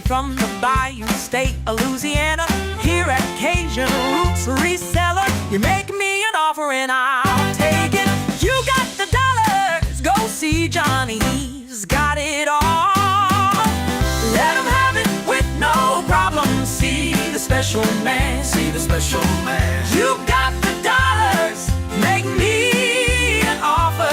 from the Bayou State of Louisiana. Here at Cajun Roots Reseller, you make me an offer and I'll take it. You got the dollars, go see Johnny, he's got it all. Let him have it with no problem. See the special man, see the special man. You got the dollars, make me an offer.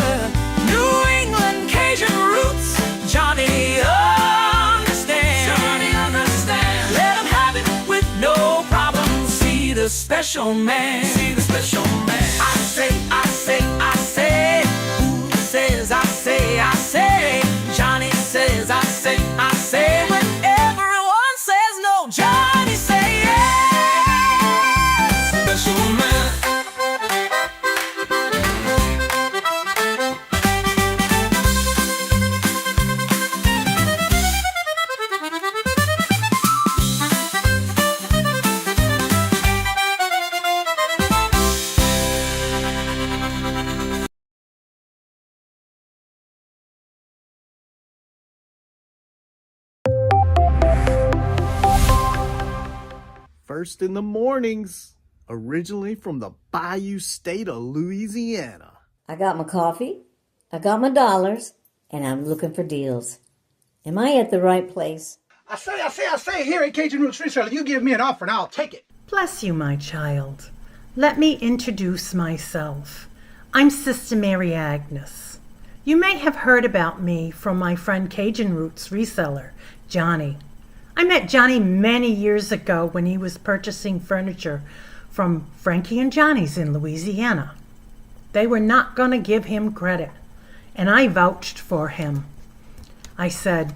New England Kajun Roots, Johnny understands. Johnny understands. Let him have it with no problem. See the special man, see the special man. I say, I say, I say. Who says I say, I say? Johnny says I say, I say. When everyone says no, Johnny say yes. Special man. First in the mornings, originally from the Bayou State of Louisiana. I got my coffee, I got my dollars, and I'm looking for deals. Am I at the right place? I say, here at Cajun Roots Reseller, you give me an offer and I'll take it. Bless you, my child. Let me introduce myself. I'm Sister Mary Agnes. You may have heard about me from my friend Cajun Roots Reseller, Johnny. I met Johnny many years ago when he was purchasing furniture from Frankie and Johnny's in Louisiana. They were not going to give him credit, and I vouched for him. I said,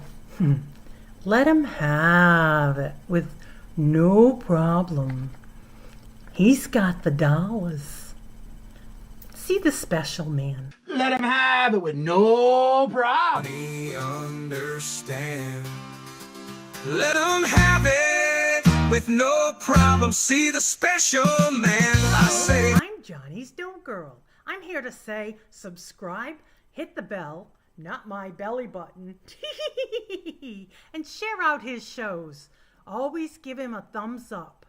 let him have it with no problem. He's got the dollars. See the special man. Let him have it with no problem. Johnny understand. Let him have it with no problem. See the special man. I say, I'm Johnny's Don't Girl. I'm here to say subscribe, hit the bell, not my belly button, and share out his shows. Always give him a thumbs up.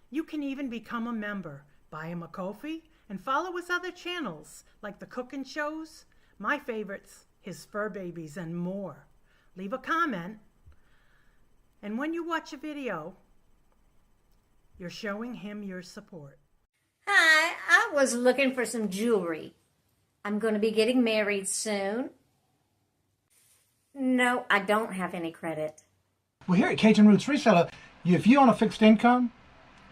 You can even become a member. Buy him a coffee and follow his other channels like the cooking shows, my favorites, his fur babies, and more. Leave a comment. And when you watch a video, you're showing him your support. Hi, I was looking for some jewelry. I'm going to be getting married soon. No, I don't have any credit. Well, here at Cajun Roots Reseller, if you own a fixed income,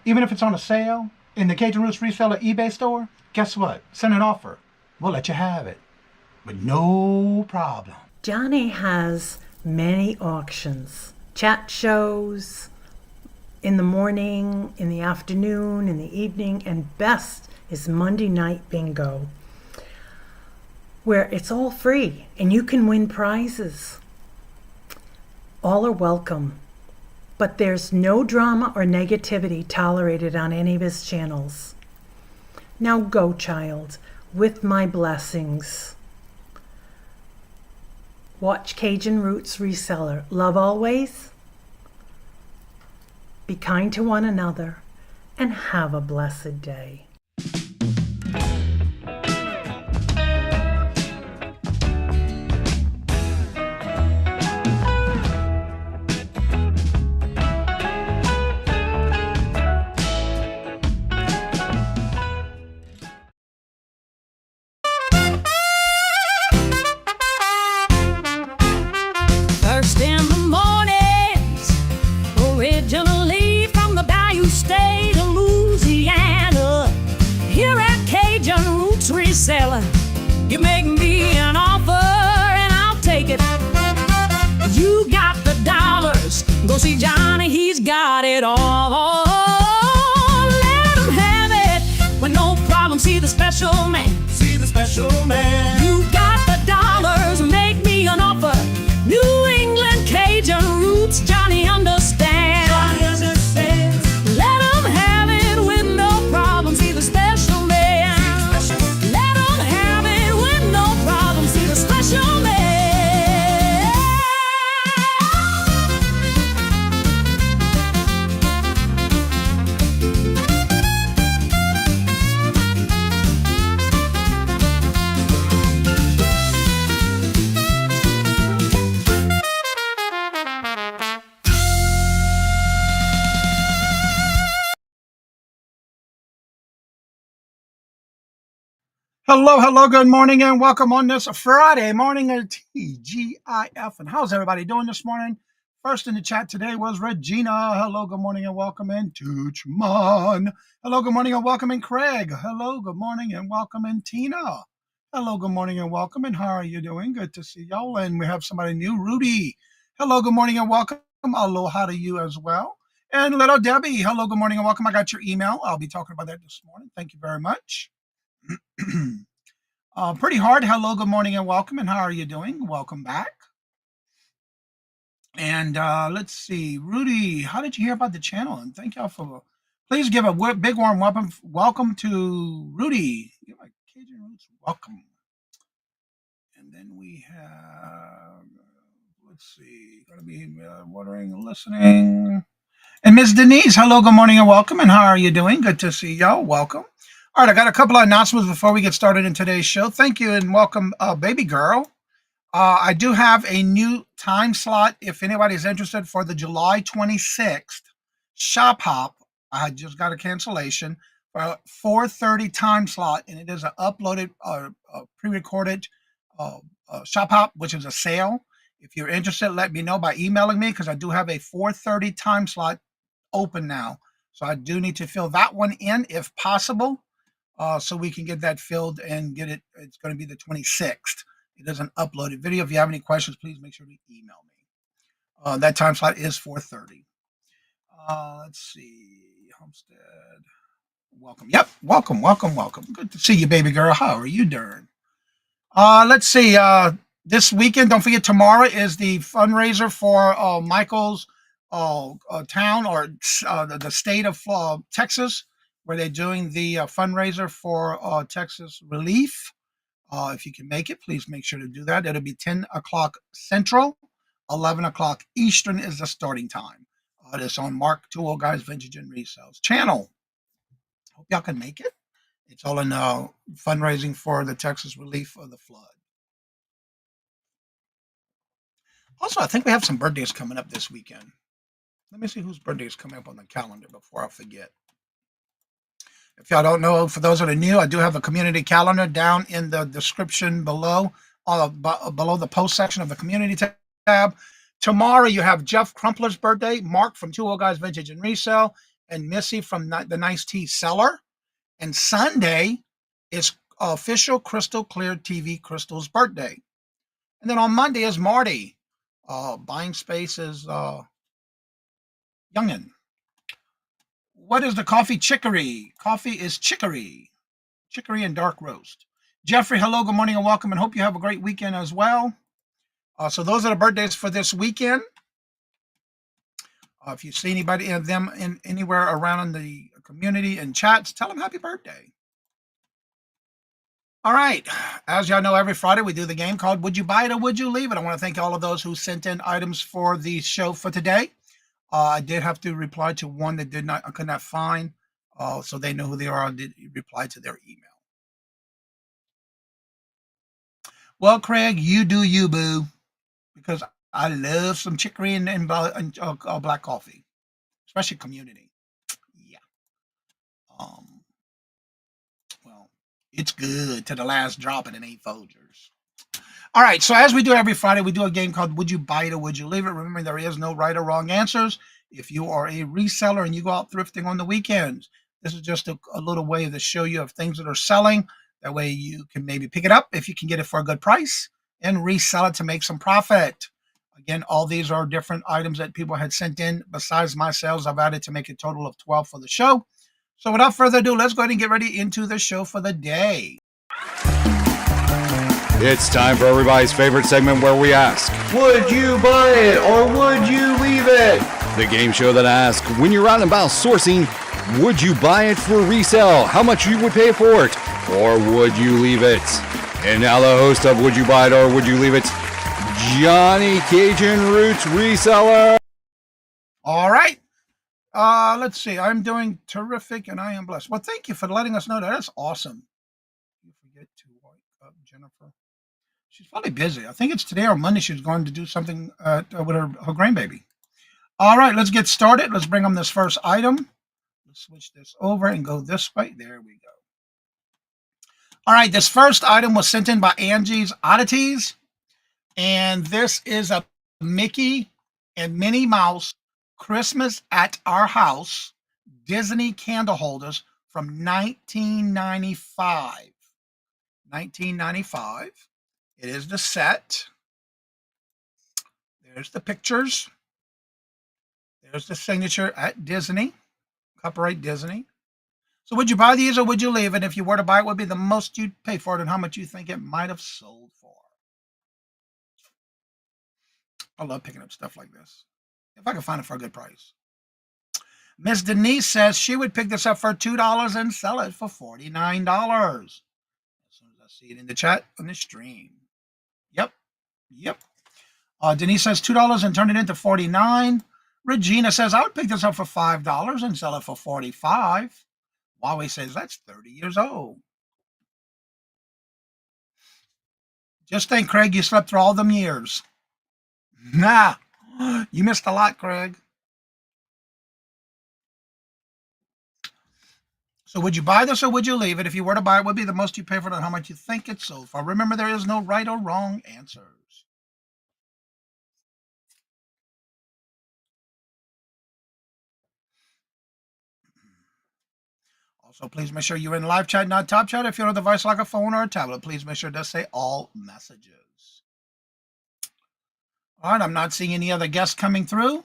even if it's on a sale, in the Cajun Roots Reseller eBay store, guess what? Send an offer. We'll let you have it with no problem. Johnny has many auctions, chat shows, in the morning, in the afternoon, in the evening, and best is Monday night bingo, where it's all free and you can win prizes. All are welcome, but there's no drama or negativity tolerated on any of his channels. Now go, child, with my blessings. Watch Cajun Roots Reseller. Love always. Be kind to one another and have a blessed day. First in the mornings, originally from the Bayou State of Louisiana. Here at Cajun Roots Reseller, you make me an offer and I'll take it. You got the dollars, go see Johnny, he's got it all. Let him have it with no problem. See the special man, see the special man. You got the dollars, make me an offer. New England Kajun Roots, Johnny understands. Johnny understands. Let him have it with no problem. See the special man. Let him have it with no problem. See the special man. Hello, good morning, and welcome on this Friday morning at TGIF. And how's everybody doing this morning? First in the chat today was Regina. Hello, good morning, and welcome in Tuchman. Hello, good morning, and welcome in Craig. Hello, good morning, and welcome in Tina. Hello, good morning, and welcome, and how are you doing? Good to see y'all. And we have somebody new, Rudy. Hello, good morning, and welcome. Aloha to you as well. And little Debbie. Hello, good morning, and welcome. I got your email. I'll be talking about that this morning. Thank you very much. Pretty hard. Hello, good morning, and welcome. And how are you doing? Welcome back. And let's see, Rudy, how did you hear about the channel? And thank y'all for. Please give a big warm welcome to Rudy. Give a Cajun Roots welcome. And then we have, let's see, going to be watering and listening. And Ms. Denise, hello, good morning, and welcome. And how are you doing? Good to see y'all. Welcome. All right, I got a couple of announcements before we get started in today's show. Thank you and welcome, baby girl. I do have a new time slot if anybody's interested for the July 26th Shop Hop. I just got a cancellation for a 4:30 time slot, and it is an uploaded, pre-recorded Shop Hop, which is a sale. If you're interested, let me know by emailing me because I do have a 4:30 time slot open now. So I do need to fill that one in if possible. So we can get that filled and get it. It's going to be the 26th. It is an uploaded video. If you have any questions, please make sure to email me. That time slot is 4:30. Let's see. Homestead. Welcome. Yep. Welcome. Good to see you, baby girl. How are you doing? Let's see. This weekend, don't forget, tomorrow is the fundraiser for Michael's town or the state of Texas, where they're doing the fundraiser for Texas Relief. If you can make it, please make sure to do that. It'll be 10 o'clock Central, 11 o'clock Eastern is the starting time. It's on Mark Two Guys Vintage and Resales channel. Hope y'all can make it. It's all in fundraising for the Texas Relief of the flood. Also, I think we have some birthdays coming up this weekend. Let me see whose birthday is coming up on the calendar before I forget. If y'all don't know, for those that are new, I do have a community calendar down in the description below, below the post section of the community tab. Tomorrow you have Jeff Crumpler's birthday, Mark from Two Old Guys Vintage and Resale, and Missy from the Nice Tea Cellar. And Sunday is official Crystal Clear TV Crystal's birthday. And then on Monday is Marty. Buying Space is Youngin. What is the coffee? Chicory. Coffee is chicory. Chicory and dark roast. Jeffrey, hello, good morning, and welcome, and hope you have a great weekend as well. So those are the birthdays for this weekend. If you see anybody of them anywhere around in the community and chats, tell them happy birthday. All right. As y'all know, every Friday we do the game called Would You Buy It or Would You Leave It? I want to thank all of those who sent in items for the show for today. I did have to reply to one that I could not find, so they know who they are. I did reply to their email. Well, Craig, you do you, boo, because I love some chicory and black coffee, especially community. Yeah. Well, it's good to the last drop and it ain't Folgers. All right, so as we do every Friday, we do a game called Would You Buy It or Would You Leave It? Remember, there is no right or wrong answers. If you are a reseller and you go out thrifting on the weekends, this is just a little way to show you of things that are selling. That way you can maybe pick it up if you can get it for a good price and resell it to make some profit. Again, all these are different items that people had sent in. Besides my sales, I've added to make a total of 12 for the show. So without further ado, let's go ahead and get ready into the show for the day. It's time for everybody's favorite segment where we ask, would you buy it or would you leave it? the game show that asks, when you're out and about sourcing, would you buy it for resale? How much you would pay for it? Or would you leave it? And now the host of Would You Buy It or Would You Leave It, Johnny Cajun Roots Reseller. All right. Let's see. I'm doing terrific and I am blessed. Well, thank you for letting us know that. That's awesome. You forget to wake up Jennifer. She's probably busy. I think it's today or Monday she's going to do something with her grandbaby. All right, let's get started. Let's bring them this first item. Let's switch this over and go this way. There we go. All right, this first item was sent in by Angie's Oddities, and this is a Mickey and Minnie Mouse Christmas at Our House Disney candle holders from 1995. 1995. It is the set. There's the pictures. There's the signature at Disney. Copyright Disney. So would you buy these or would you leave it? If you were to buy it, what would be the most you'd pay for it and how much you think it might have sold for? I love picking up stuff like this. If I can find it for a good price. Miss Denise says she would pick this up for $2 and sell it for $49. As soon as I see it in the chat on the stream. Yep. Denise says $2 and turn it into $49. Regina says I would pick this up for $5 and sell it for $45. Huawei says that's 30 years old. Just think, Craig, you slept through all them years. Nah, you missed a lot, Craig. So would you buy this or would you leave it? If you were to buy it, what would be the most you pay for it and how much you think it sold for? Remember, there is no right or wrong answers. Also, please make sure you're in live chat, not top chat. If you're on a device like a phone or a tablet, please make sure to say all messages. All right, I'm not seeing any other guests coming through.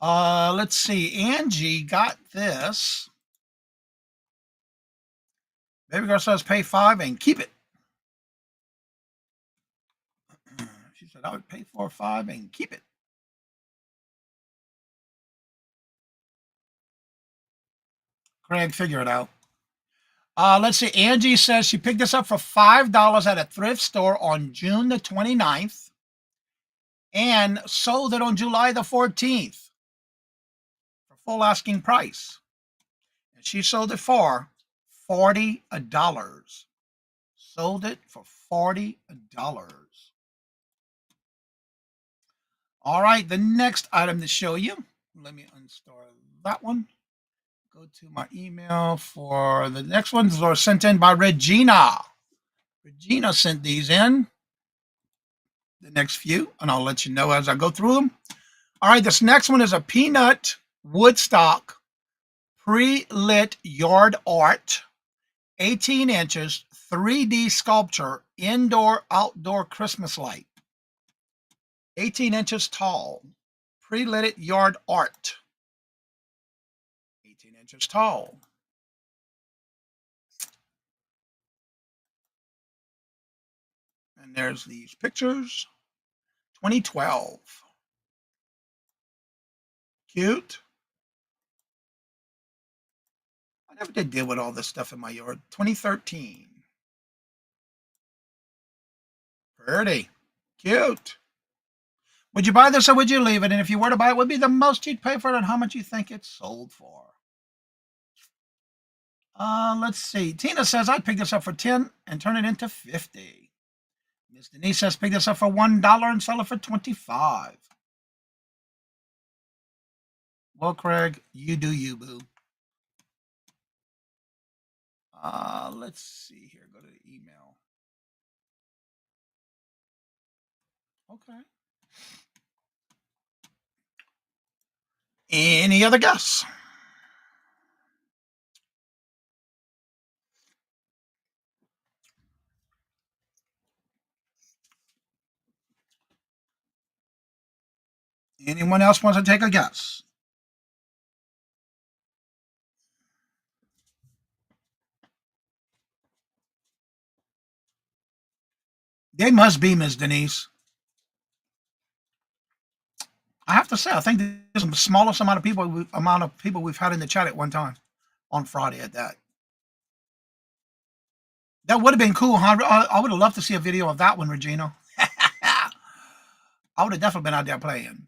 Let's see. Angie got this. Baby girl says pay $5 and keep it. She said I would pay for $5 and keep it. Craig, figure it out. Let's see. Angie says she picked this up for $5 at a thrift store on June the 29th and sold it on July the 14th for full asking price. And she sold it for $40. Sold it for $40. All right, the next item to show you. Let me unstore that one. Go to my email for the next ones are sent in by Regina. Regina sent these in. The next few, and I'll let you know as I go through them. All right, this next one is a peanut Woodstock pre-lit yard art, 18 inches, 3D sculpture, indoor-outdoor Christmas light. 18 inches tall, pre-lit yard art. 18 inches tall. And there's these pictures. 2012. Cute. I never did deal with all this stuff in my yard. 2013. Pretty. Cute. Would you buy this or would you leave it? And if you were to buy it, what would be the most you'd pay for it and how much you think it's sold for? Let's see. Tina says I'd pick this up for $10 and turn it into $50. Miss Denise says pick this up for $1 and sell it for $25. Well, Craig, you do you, boo. Let's see here. Go to the email. Okay. Any other guess? Anyone else wants to take a guess? They must be, Ms. Denise. I have to say, I think this is the smallest amount of people we've had in the chat at one time on Friday at that. That would have been cool, huh? I would have loved to see a video of that one, Regina. I would have definitely been out there playing.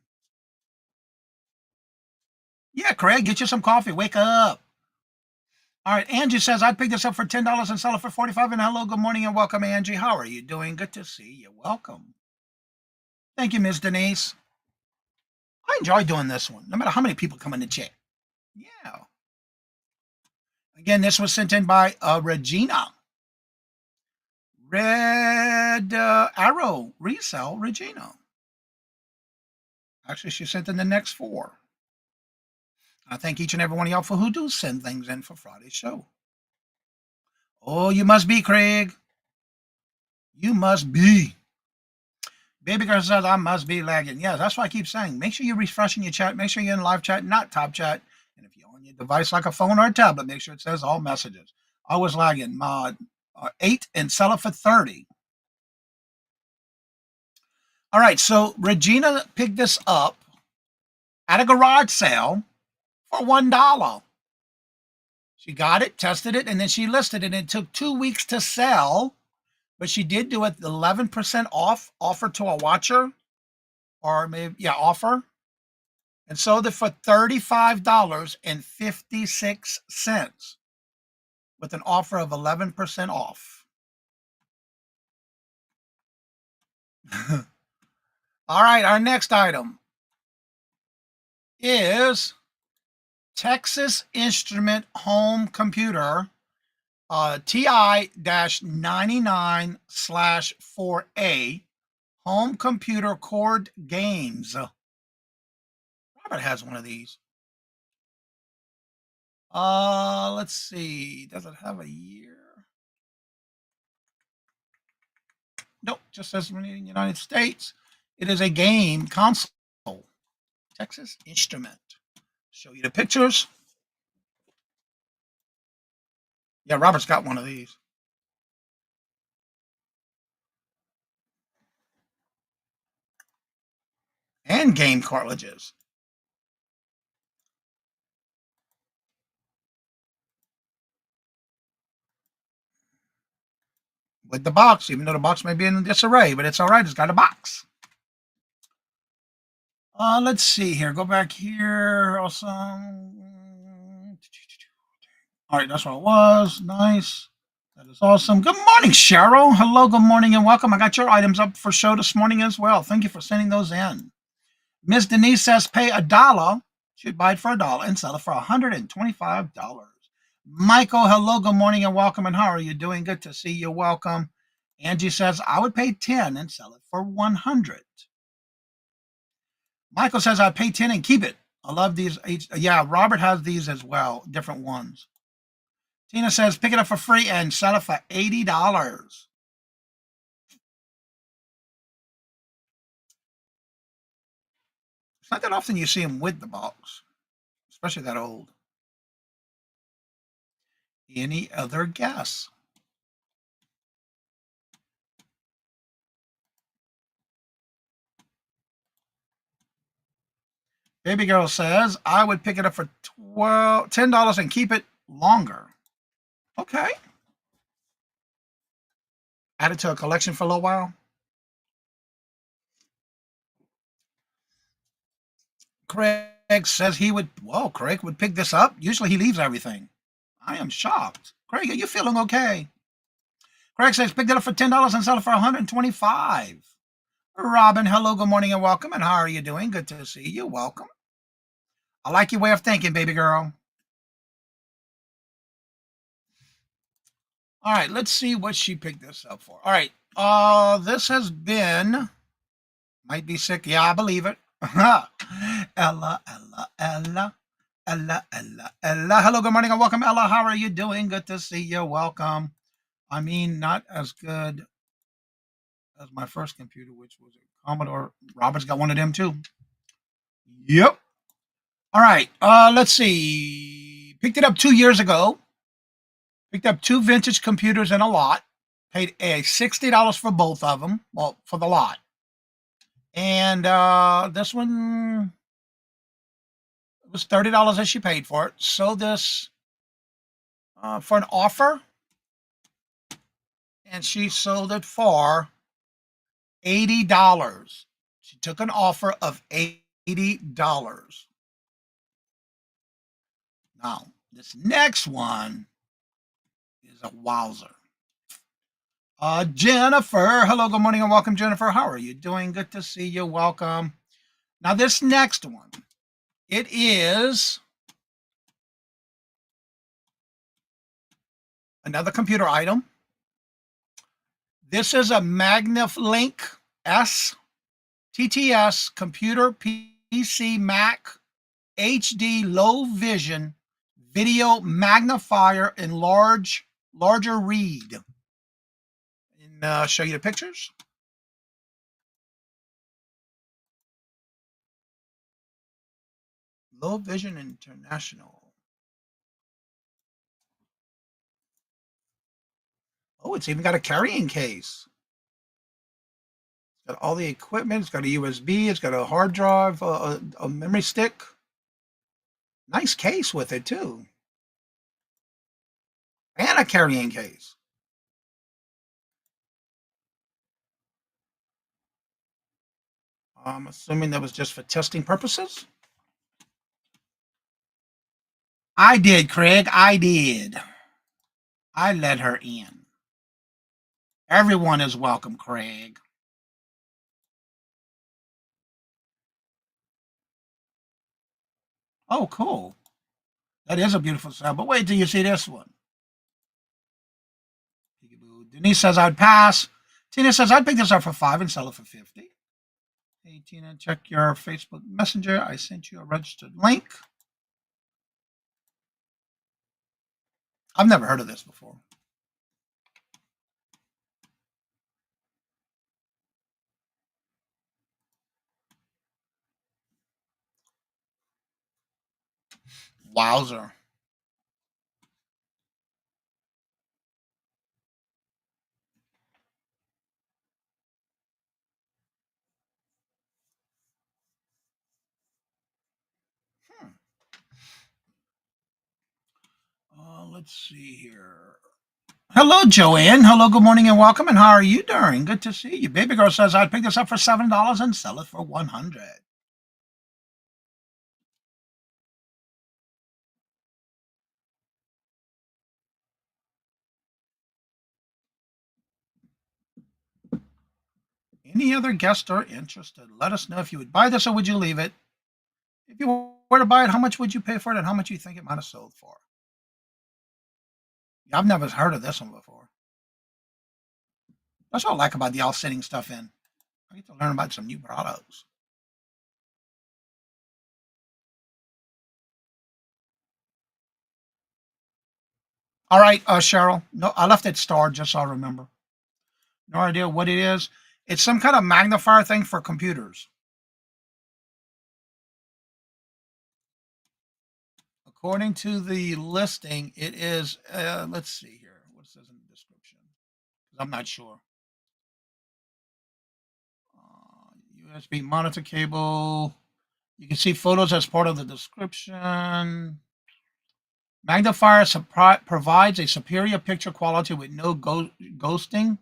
Yeah, Craig, get you some coffee. Wake up. All right, Angie says, I'd pick this up for $10 and sell it for $45. And hello, good morning, and welcome, Angie. How are you doing? Good to see you. Welcome. Thank you, Ms. Denise. I enjoy doing this one, no matter how many people come in the chat. Yeah. Again, this was sent in by Regina. Red Arrow Resell, Regina. Actually, she sent in the next 4. I thank each and every one of y'all for who do send things in for Friday's show. Oh, you must be, Craig. You must be. Baby girl says, I must be lagging. Yeah, that's why I keep saying, make sure you're refreshing your chat. Make sure you're in live chat, not top chat. And if you're on your device like a phone or a tablet, make sure it says all messages. I was lagging. 8 and sell it for 30. All right, so Regina picked this up at a garage sale for $1. She got it, tested it, and then she listed it. It took 2 weeks to sell, but she did do it 11% off, offer to a watcher, or maybe, yeah, offer, and sold it for $35.56 with an offer of 11% off. All right, our next item is Texas Instrument home computer TI-99/4A home computer cord games. Robert has one of these. Let's see. Does it have a year? Nope, just says in the United States. It is a game console. Texas Instrument. Show you the pictures. Yeah, Robert's got one of these. And game cartridges. With the box, even though the box may be in disarray, but it's all right. It's got a box. Let's see here. Go back here. Awesome. All right, that's what it was. Nice. That is awesome. Good morning, Cheryl. Hello, good morning, and welcome. I got your items up for show this morning as well. Thank you for sending those in. Miss Denise says pay $1. She'd buy it for $1 and sell it for $125. Michael, hello, good morning, and welcome. And how are you doing? Good to see you. Welcome. Angie says I would pay 10 and sell it for 100. Michael says I'd pay 10 and keep it. I love these. Yeah, Robert has these as well, different ones. Tina says pick it up for free and sell it for $80. It's not that often you see them with the box, especially that old. Any other guess? Baby girl says I would pick it up for $10 and keep it longer. Okay. Add it to a collection for a little while. Craig says he would. Whoa, Craig would pick this up. Usually he leaves everything. I am shocked. Craig, are you feeling okay? Craig says pick it up for $10 and sell it for $125. Robin, hello, good morning, and welcome. And how are you doing? Good to see you. Welcome. I like your way of thinking, baby girl. All right, let's see what she picked this up for. All right, this has been, might be sick. Yeah, I believe it. Ella. Hello, good morning, and welcome, Ella. How are you doing? Good to see you. Welcome. I mean, not as good as my first computer, which was a Commodore. Robert's got one of them too. Yep. All right, let's see. Picked it up 2 years ago. Picked up 2 vintage computers in a lot. Paid $60 for both of them. Well, for the lot. And this one was $30 that she paid for it. Sold this for an offer. And she sold it for $80. She took an offer of $80. Now, this next one is a wowzer. Jennifer, hello, good morning, and welcome, Jennifer. How are you doing? Good to see you. Welcome. Now, this next one, it is another computer item. This is a MagnaLink S TTS computer PC Mac HD low vision video magnifier in larger read. And show you the pictures. Low Vision International. Oh, it's even got a carrying case. It's got all the equipment. It's got a USB. It's got a hard drive, a memory stick. Nice case with it, too. And a carrying case. I'm assuming that was just for testing purposes. I did, Craig. I did. I let her in. Everyone is welcome, Craig. Oh, cool. That is a beautiful sound. But wait till you see this one. Denise says I'd pass. Tina says I'd pick this up for $5 and sell it for $50. Hey, Tina, check your Facebook Messenger. I sent you a registered link. I've never heard of this before. Wowzer. Let's see here. Hello, Joanne. Hello, good morning and welcome. And how are you doing? Good to see you. Baby girl says I'd pick this up for $7 and sell it for $100. Any other guests are interested? Let us know if you would buy this or would you leave it. If you were to buy it, how much would you pay for it and how much you think it might have sold for? I've never heard of this one before. That's what I like about the all sitting stuff in. I get to learn about some new products. All right, Cheryl. No, I left it starred just so I remember. No idea what it is. It's some kind of magnifier thing for computers. According to the listing, it is, let's see here. What it says in the description? I'm not sure. USB monitor cable. You can see photos as part of the description. Magnifier provides a superior picture quality with no ghosting.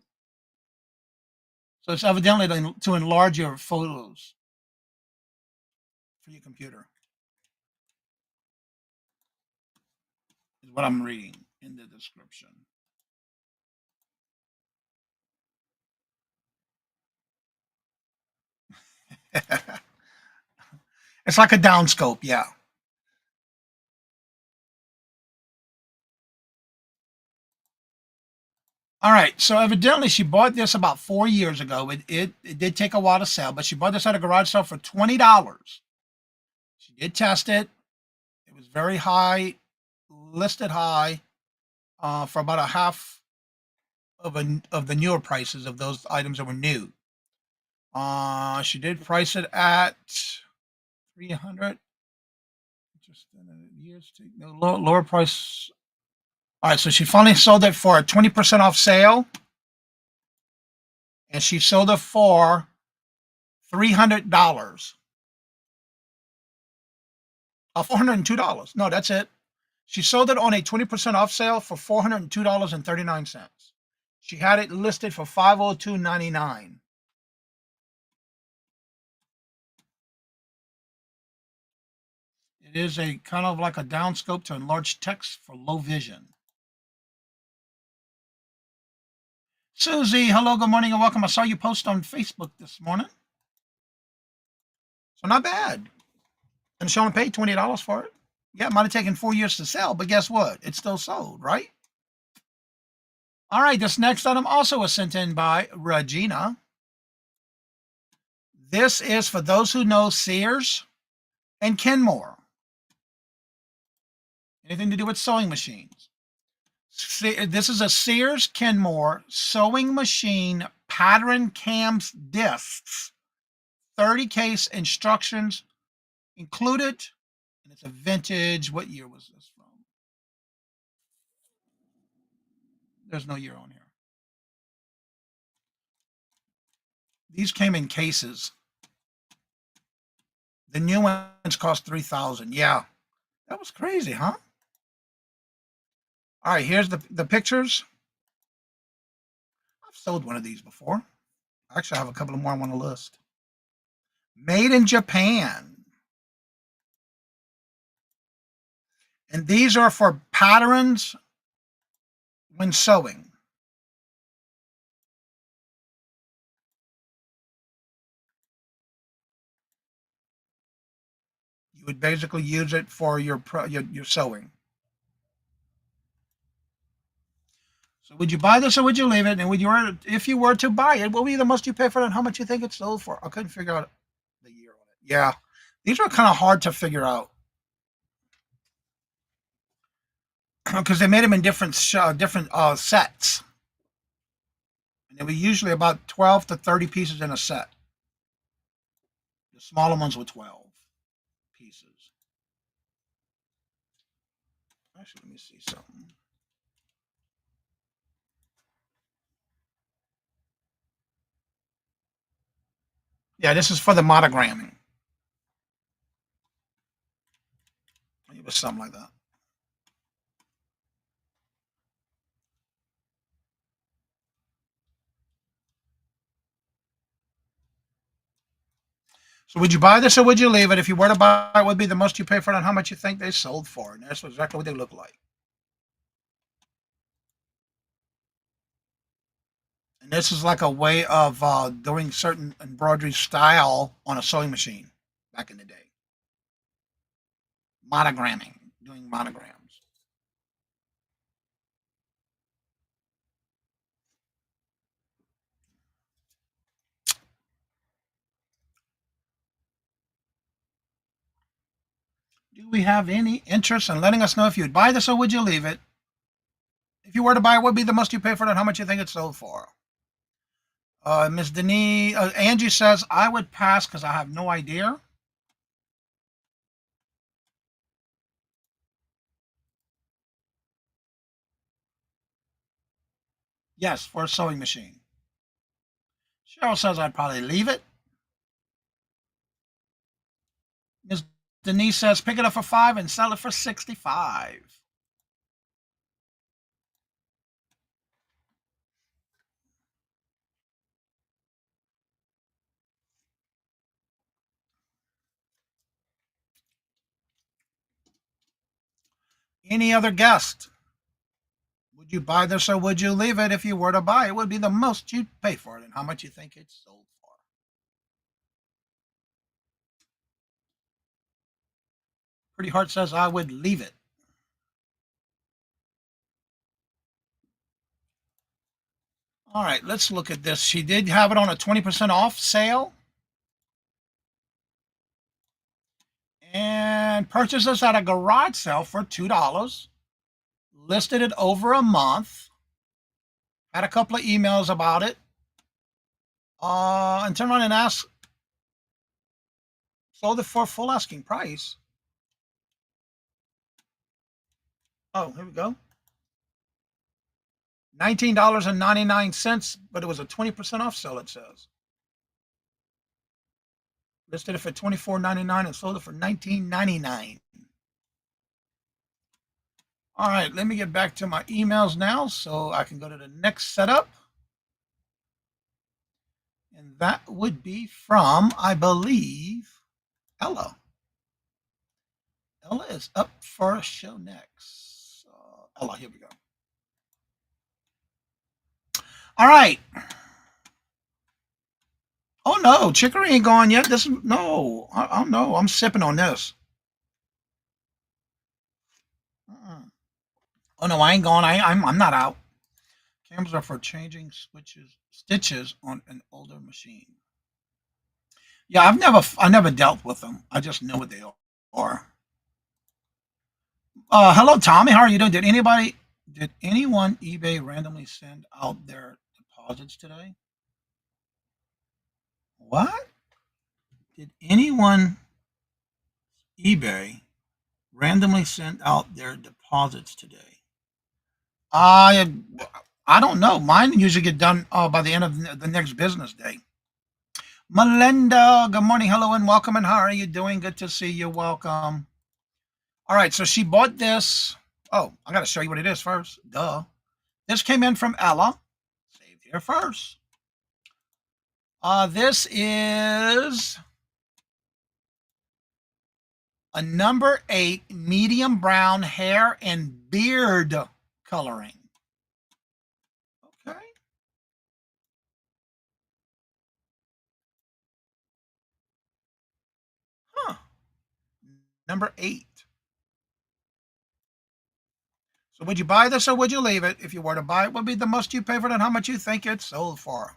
So it's evidently to enlarge your photos for your computer. Is what I'm reading in the description. It's like a downscope, yeah. All right, so evidently she bought this about 4 years ago. It did take a while to sell, but she bought this at a garage sale for $20. She did test it. It was very high, listed high, for about a half of the newer prices of those items that were new. She did price it at $300. Just years to no lower price. All right, so she finally sold it for a 20% off sale, and she sold it for $300. $402. No, that's it. She sold it on a 20% off sale for $402.39. She had it listed for $502.99. It is a kind of like a downscope to enlarge text for low vision. Susie, hello, good morning and welcome. I saw you post on Facebook this morning. So not bad. And she only paid $20 for it. Yeah, it might have taken 4 years to sell, but guess what? It's still sold, right? All right, this next item also was sent in by Regina. This is for those who know Sears and Kenmore. Anything to do with sewing machines. This is a Sears Kenmore sewing machine pattern cams discs. 30 case instructions included. And it's a vintage. What year was this from? There's no year on here. These came in cases. The new ones cost $3,000. Yeah, that was crazy, huh? All right, here's the pictures. I've sold one of these before. Actually, I have a couple of more on the list. Made in Japan. And these are for patterns when sewing. You would basically use it for your sewing. So would you buy this or would you leave it? And would you, if you were to buy it, what would be the most you pay for it and how much you think it sold for? I couldn't figure out the year on it. Yeah, these are kind of hard to figure out because they made them in different sets. And they were usually about 12 to 30 pieces in a set. The smaller ones were 12 pieces. Actually, let me see something. Yeah, this is for the monogramming. It was something like that. So would you buy this or would you leave it? If you were to buy it, what would be the most you pay for it and how much you think they sold for? And that's exactly what they look like. And this is like a way of doing certain embroidery style on a sewing machine back in the day. Monogramming, doing monograms. Do we have any interest in letting us know if you'd buy this or would you leave it? If you were to buy it, what would be the most you pay for it and how much you think it sold for? Ms. Denise, Angie says, I would pass because I have no idea. Yes, for a sewing machine. Cheryl says I'd probably leave it. Ms. Denise says pick it up for $5 and sell it for $65. Any other guest? Would you buy this or would you leave it? If you were to buy it, would be the most you'd pay for it and how much you think it's sold for. Pretty Heart says I would leave it. All right, let's look at this. She did have it on a 20% off sale. And purchased this at a garage sale for $2. Listed it over a month. Had a couple of emails about it. And turned around and asked, sold it for full asking price. Oh, here we go. $19.99, but it was a 20% off sale, it says. Listed it for $24.99 and sold it for $19.99. All right, let me get back to my emails now so I can go to the next setup. And that would be from, I believe, Ella. Ella is up for a show next. Ella, here we go. All right. Oh no, chicory ain't gone yet. This is no. No, I'm sipping on this. Oh no, I ain't gone. I'm not out. Cameras are for changing stitches on an older machine. Yeah, I never dealt with them. I just know what they are. Hello, Tommy. How are you doing? Did anyone eBay randomly send out their deposits today? What? Did anyone eBay randomly send out their deposits today? I I don't know. Mine usually get done by the end of the next business day. Melinda, good morning, hello, and welcome. And how are you doing? Good to see you. Welcome. All right, so she bought this. Oh, I got to show you what it is first. Duh. This came in from Ella. Saved here first. This is a number 8 medium brown hair and beard coloring. Okay. Huh. Number 8. So would you buy this or would you leave it? If you were to buy it, what would be the most you pay for it and how much you think it's sold for?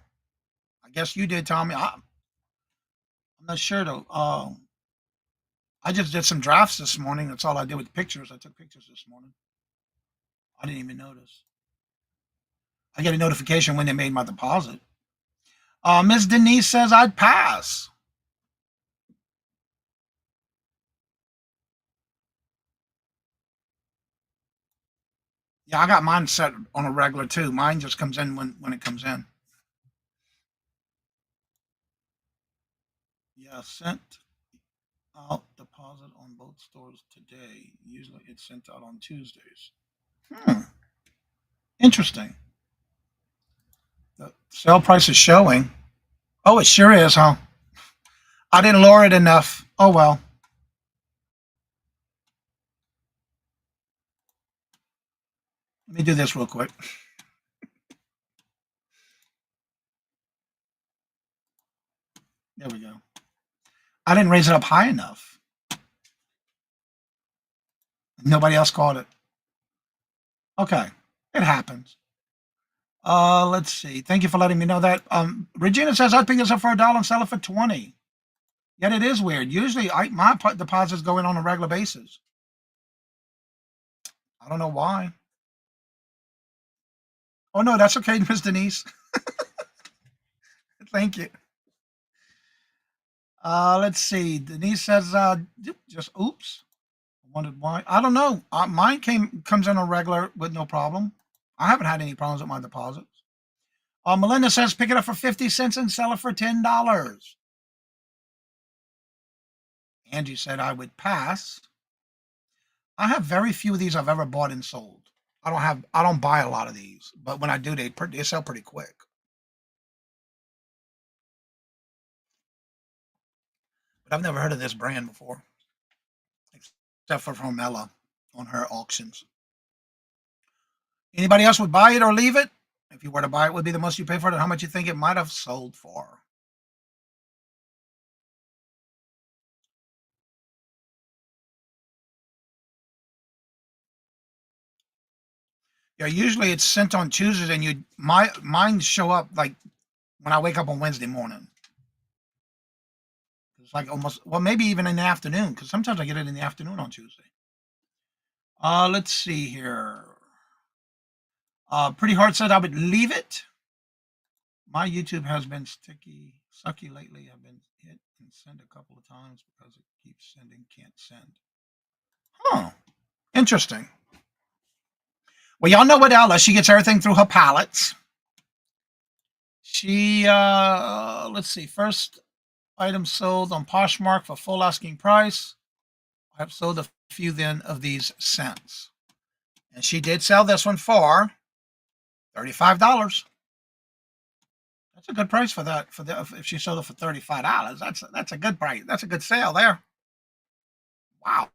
I guess you did, Tommy. I'm not sure though. I just did some drafts this morning. That's all I did with pictures. I took pictures this morning. I didn't even notice. I get a notification when they made my deposit. Ms. Denise says I'd pass. Yeah, I got mine set on a regular too. Mine just comes in when it comes in. Yeah, sent out deposit on both stores today. Usually it's sent out on Tuesdays. Interesting. The sale price is showing. Oh, it sure is, huh? I didn't lower it enough. Oh well. Let me do this real quick. There we go. I didn't raise it up high enough. Nobody else caught it. Okay, it happens. Let's see. Thank you for letting me know that. Regina says I'd pick this up for $1 and sell it for 20. Yet it is weird. Usually, my deposits go in on a regular basis. I don't know why. Oh no, that's okay, Miss Denise. Thank you. Let's see. Denise says, just oops. I wondered why. I don't know. Mine comes in a regular with no problem. I haven't had any problems with my deposits. Melinda says, pick it up for 50 cents and sell it for $10. Angie said I would pass. I have very few of these I've ever bought and sold. I don't buy a lot of these, but when I do, they sell pretty quick. But I've never heard of this brand before, except for from Ella on her auctions. Anybody else would buy it or leave it? If you were to buy it, would be the most you pay for it and how much you think it might have sold for. Yeah, usually it's sent on Tuesdays and mine show up like when I wake up on Wednesday morning. It's like almost, well, maybe even in the afternoon, because sometimes I get it in the afternoon on Tuesday. Let's see here. Pretty Hard said I would leave it. My YouTube has been sucky lately. I've been hit and sent a couple of times because it keeps sending, can't send. Huh. Interesting. Well, y'all know what Ella, she gets everything through her pallets. She, let's see, first item sold on Poshmark for full asking price. I have sold a few then of these cents. And she did sell this one for $35. That's a good price for that. If she sold it for $35, that's a good price. That's a good sale there. Wow.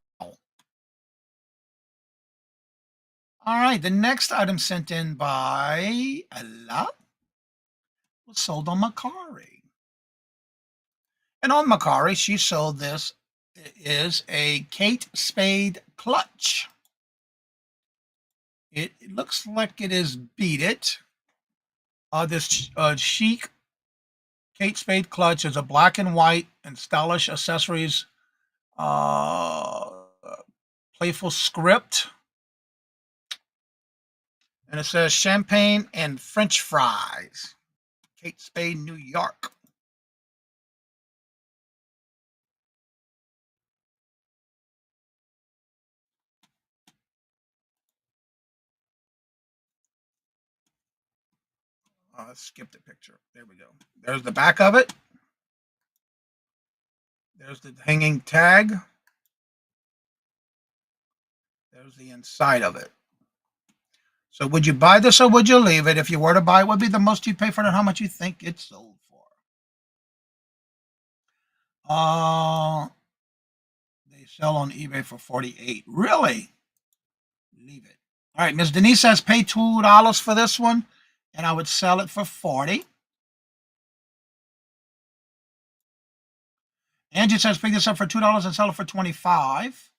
All right, the next item sent in by Ella was sold on Macari. And on Macari, she sold this. It is a Kate Spade clutch. It looks like it is Beat It. This chic Kate Spade clutch is a black and white and stylish accessories, uh, playful script. And it says champagne and French fries. Kate Spade, New York. Let's skip the picture. There we go. There's the back of it. There's the hanging tag. There's the inside of it. So would you buy this or would you leave it? If you were to buy it, what would be the most you'd pay for it and how much you think it's sold for? They sell on eBay for $48. Really? Leave it. All right, Miss Denise says pay $2 for this one, and I would sell it for $40. Angie says pick this up for $2 and sell it for $25.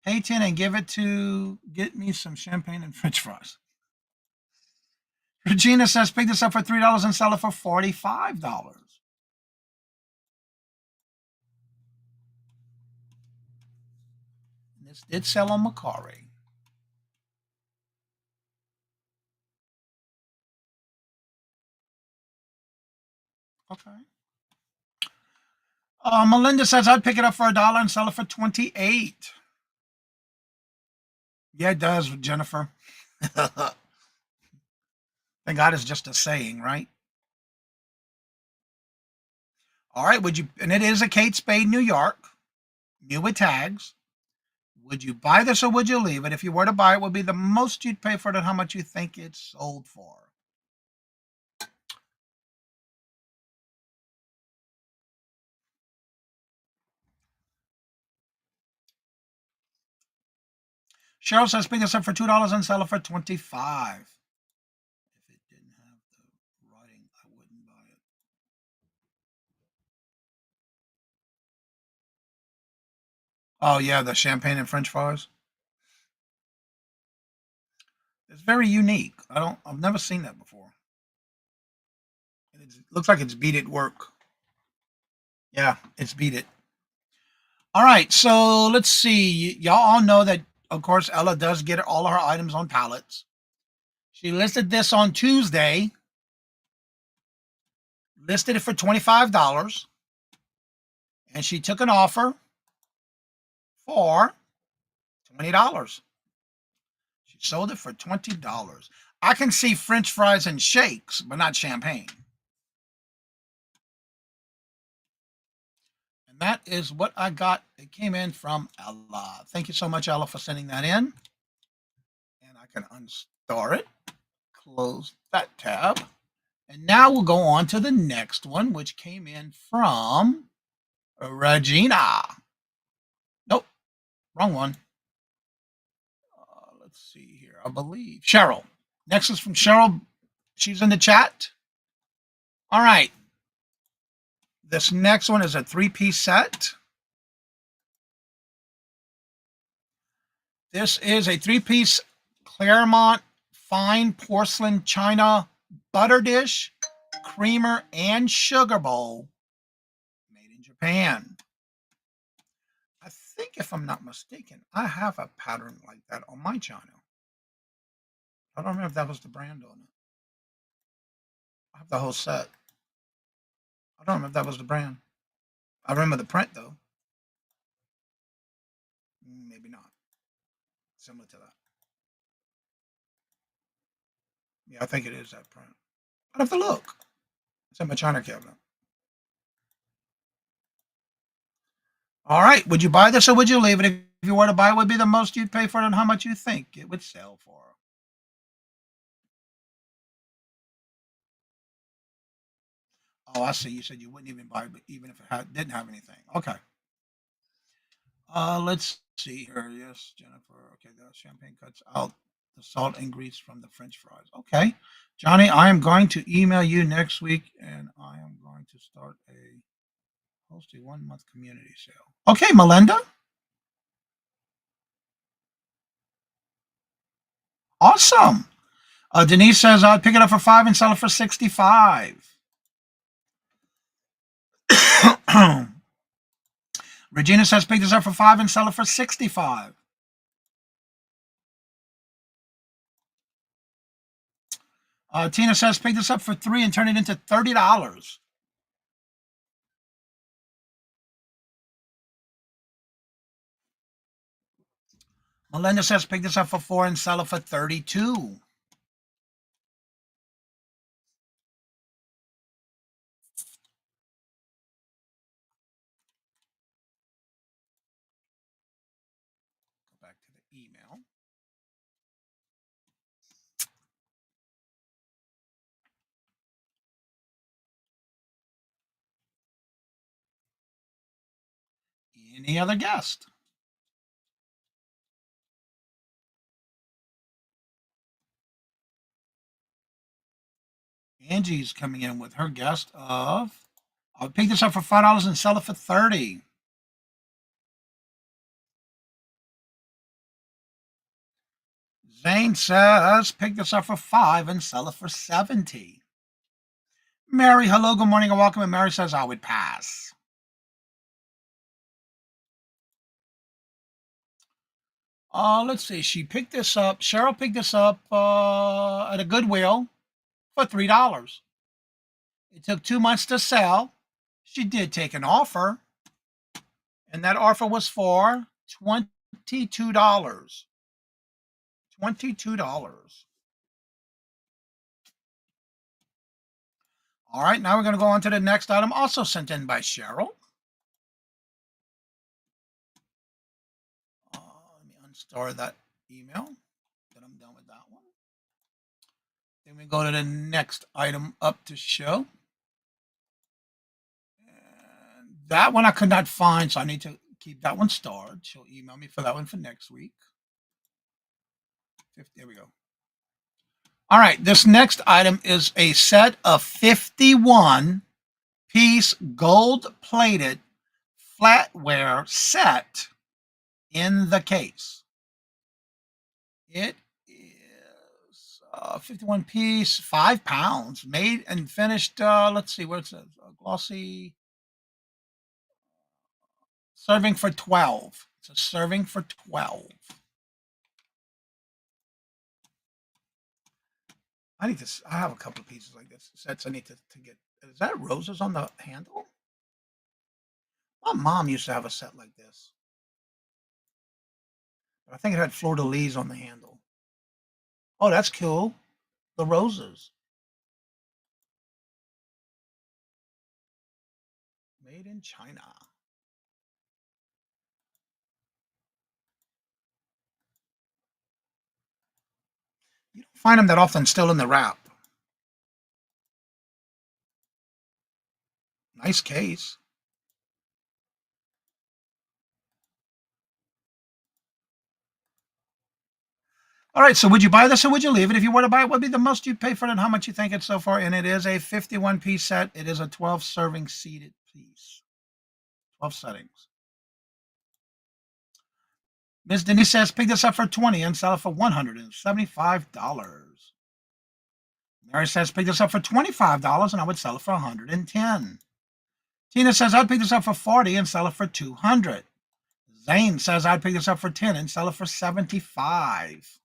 Pay 10 and give it to get me some champagne and French fries. Regina says pick this up for $3 and sell it for $45. This did sell on Macari. Okay. Melinda says I'd pick it up for $1 and sell it for $28. Yeah, it does, Jennifer. Thank God it's just a saying, right? All right, would you? And it is a Kate Spade, New York, new with tags. Would you buy this or would you leave it? If you were to buy it, what would be the most you'd pay for it and how much you think it's sold for? Cheryl says pick this up for $2 and sell it for $25. If it didn't have the writing, I wouldn't buy it. Oh yeah, the champagne and French fries. It's very unique. I've never seen that before. It looks like it's beat it work. Yeah, it's beat it. All right, so let's see. Y'all all know that, of course, Ella does get all her items on pallets. She listed this on Tuesday. Listed it for $25. And she took an offer for $20. She sold it for $20. I can see French fries and shakes, but not champagne. And that is what I got. It came in from Ella. Thank you so much, Ella, for sending that in. And I can unstar it, close that tab. And now we'll go on to the next one, which came in from Regina. Nope, wrong one. Let's see here. I believe Cheryl. Next is from Cheryl. She's in the chat. All right. This next one is a 3-piece set. This is a 3-piece Claremont fine porcelain china butter dish, creamer, and sugar bowl made in Japan. I think, if I'm not mistaken, I have a pattern like that on my china. I don't remember if that was the brand on it. I have the whole set. I don't remember if that was the brand. I remember the print, though. Maybe not. Similar to that. Yeah, I think it is that print. I'd have to look. It's in my china cabinet. All right. Would you buy this or would you leave it? If you were to buy it, what would be the most you'd pay for it and how much you think it would sell for? Oh, I see. You said you wouldn't even buy it, even if it didn't have anything. Okay. Let's see here. Yes, Jennifer. Okay, the champagne cuts out the salt and grease from the French fries. Okay. Johnny, I am going to email you next week, and I am going to host a 1-month community sale. Okay, Melinda. Awesome. Denise says I'd pick it up for $5 and sell it for $65. Regina says pick this up for $5 and sell it for $65. Tina says pick this up for $3 and turn it into $30. Melinda says pick this up for $4 and sell it for $32. Go back to the email. Any other guest? Angie's coming in with her guest of, I'll pick this up for $5 and sell it for $30. Zane says pick this up for $5 and sell it for $70. Mary, hello, good morning and welcome. And Mary says I would pass. Let's see. She picked this up. Cheryl picked this up at a Goodwill for $3. It took 2 months to sell. She did take an offer, and that offer was for $22. $22. All right, now we're going to go on to the next item, also sent in by Cheryl. Let me unstore that email. Then I'm done with that one. Then we go to the next item up to show. And that one I could not find, so I need to keep that one stored. She'll email me for that one for next week. There we go. All right, this next item is a set of 51-piece gold-plated flatware set in the case. It is 51-piece, 5 pounds, made and finished, let's see, where it says, glossy, serving for 12. It's a serving for 12. I have a couple of pieces like this. Sets I need to get. Is that roses on the handle? My mom used to have a set like this. But I think it had fleur-de-lis on the handle. Oh, that's cool. The roses. Made in China. You don't find them that often still in the wrap. Nice case. All right, so would you buy this or would you leave it? If you were to buy it, what would be the most you'd pay for it and how much you think it's so far? And it is a 51-piece set. It is a 12-serving seated piece. 12 settings. Ms. Denise says, pick this up for $20 and sell it for $175. Mary says, pick this up for $25 and I would sell it for $110. Tina says, I'd pick this up for $40 and sell it for $200. Zane says, I'd pick this up for $10 and sell it for $75.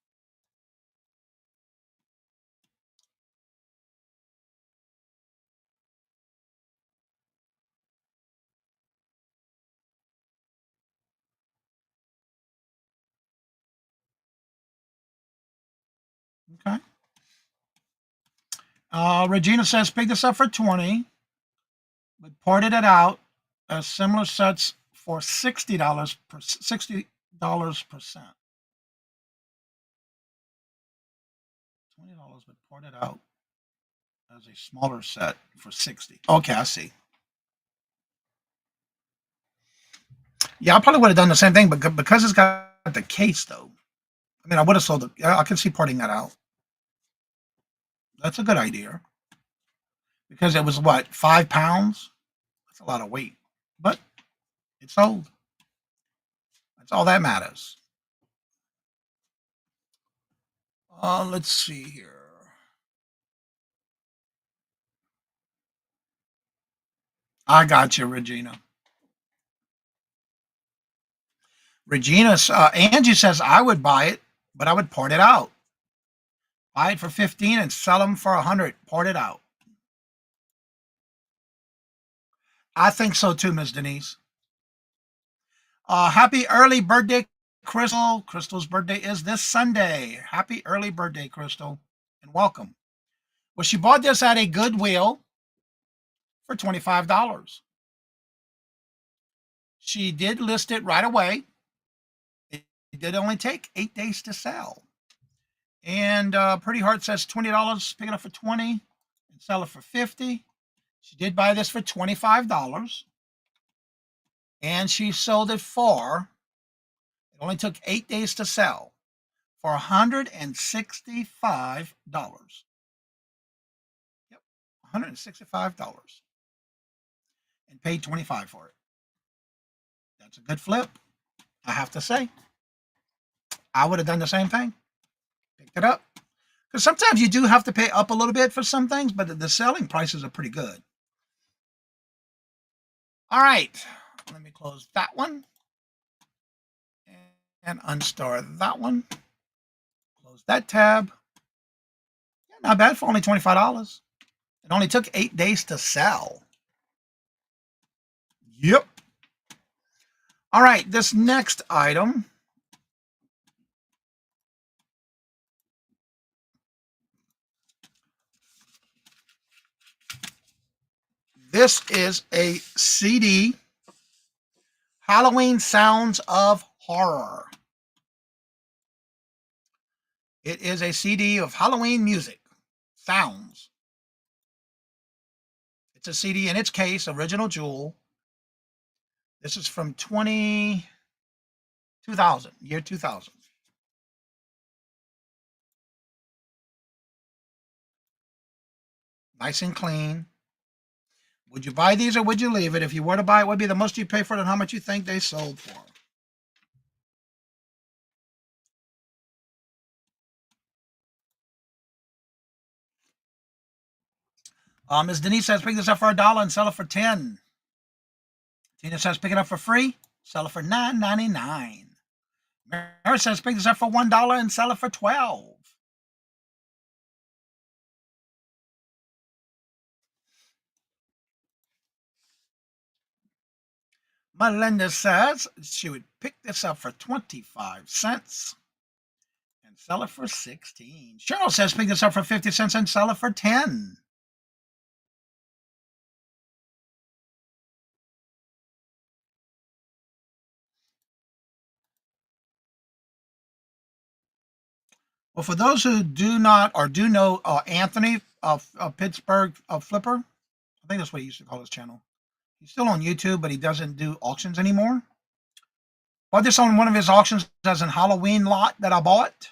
Okay. Regina says, pick this up for $20, but ported it out as similar sets for $60 per set. $20, but ported out as a smaller set for $60. Okay, I see. Yeah, I probably would have done the same thing, but because it's got the case, though. I mean, I would have sold it. I can see porting that out. That's a good idea. Because it was what, 5 pounds? That's a lot of weight. But it sold. That's all that matters. Let's see here. I got you, Regina. Angie says I would buy it, but I would part it out. Buy it for 15 and sell them for 100. Part it out. I think so too, Miss Denise. Happy early birthday, Crystal. Crystal's birthday is this Sunday. Happy early birthday, Crystal, and welcome. Well, she bought this at a Goodwill for $25. She did list it right away. It did only take 8 days to sell. And Pretty Heart says $20, pick it up for 20 and sell it for 50. She did buy this for $25. And she sold it for, it only took 8 days to sell, for $165. Yep, $165. And paid $25 for it. That's a good flip, I have to say. I would have done the same thing. Picked it up. Because sometimes you do have to pay up a little bit for some things, but the selling prices are pretty good. All right. Let me close that one. And unstore that one. Close that tab. Yeah, not bad for only $25. It only took 8 days to sell. Yep. All right, this next item. This is a CD, Halloween Sounds of Horror. It is a CD of Halloween music, sounds. It's a CD in its case, original jewel. This is from 2000, year 2000. Nice and clean. Would you buy these or would you leave it? If you were to buy it, what would be the most you pay for it and how much you think they sold for? Ms. Denise says, pick this up for $1 and sell it for 10. Tina says, pick it up for free, sell it for $9.99. Mary says, pick this up for $1 and sell it for 12. Melinda says she would pick this up for 25 cents and sell it for 16. Cheryl says, pick this up for 50 cents and sell it for 10. Well, for those who do not or do know Anthony of Pittsburgh Flipper, I think that's what he used to call his channel. He's still on YouTube, but he doesn't do auctions anymore. Bought this on one of his auctions as a Halloween lot that I bought.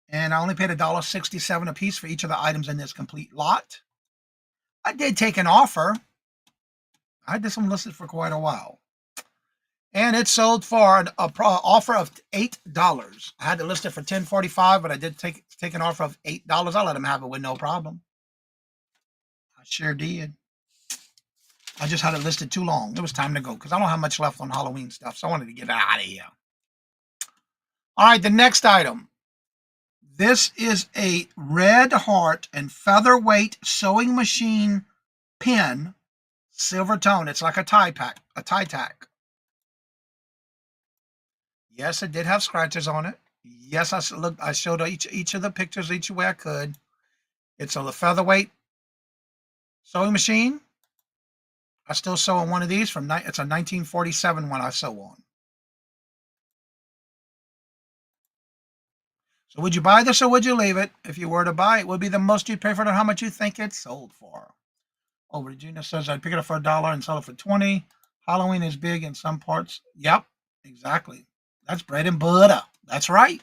And I only paid $1.67 a piece for each of the items in this complete lot. I did take an offer. I had this one listed for quite a while. And it sold for an offer of $8. I had to list it for $10.45, but I did take an offer of $8. I let him have it with no problem. I sure did. I just had it listed too long. It was time to go because I don't have much left on Halloween stuff, so I wanted to get out of here. All right, the next item. This is a red heart and featherweight sewing machine pin, silver tone. It's like a tie tack. Yes, it did have scratches on it. Yes, I showed each of the pictures each way I could. It's a featherweight sewing machine. I still sew on one of these it's a 1947 one I sew on. So would you buy this or would you leave it? If you were to buy it, would be the most you'd pay for it and how much you think it sold for. Oh, Regina says I'd pick it up for $1 and sell it for 20. Halloween is big in some parts. Yep, exactly. That's bread and butter. That's right.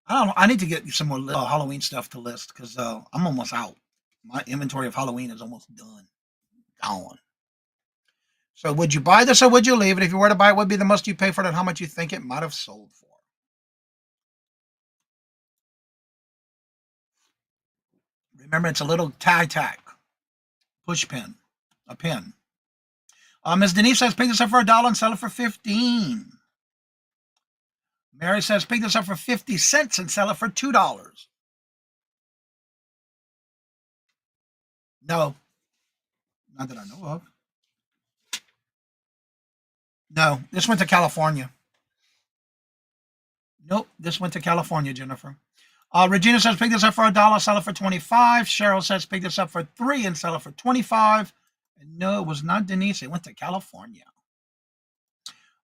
I need to get some more Halloween stuff to list because I'm almost out. My inventory of Halloween is almost done. Gone. So would you buy this or would you leave it? If you were to buy it, what would be the most you pay for it and how much you think it might have sold for? Remember, it's a little tie tack. Push pin. A pin. Ms. Denise says, pick this up for $1 and sell it for 15. Mary says, pick this up for 50 cents and sell it for $2. No. Not that I know of. No, this went to California. Nope, this went to California, Jennifer. Regina says, pick this up for $1, sell it for 25. Cheryl says, pick this up for $3 and sell it for 25. And no, it was not Denise. It went to California.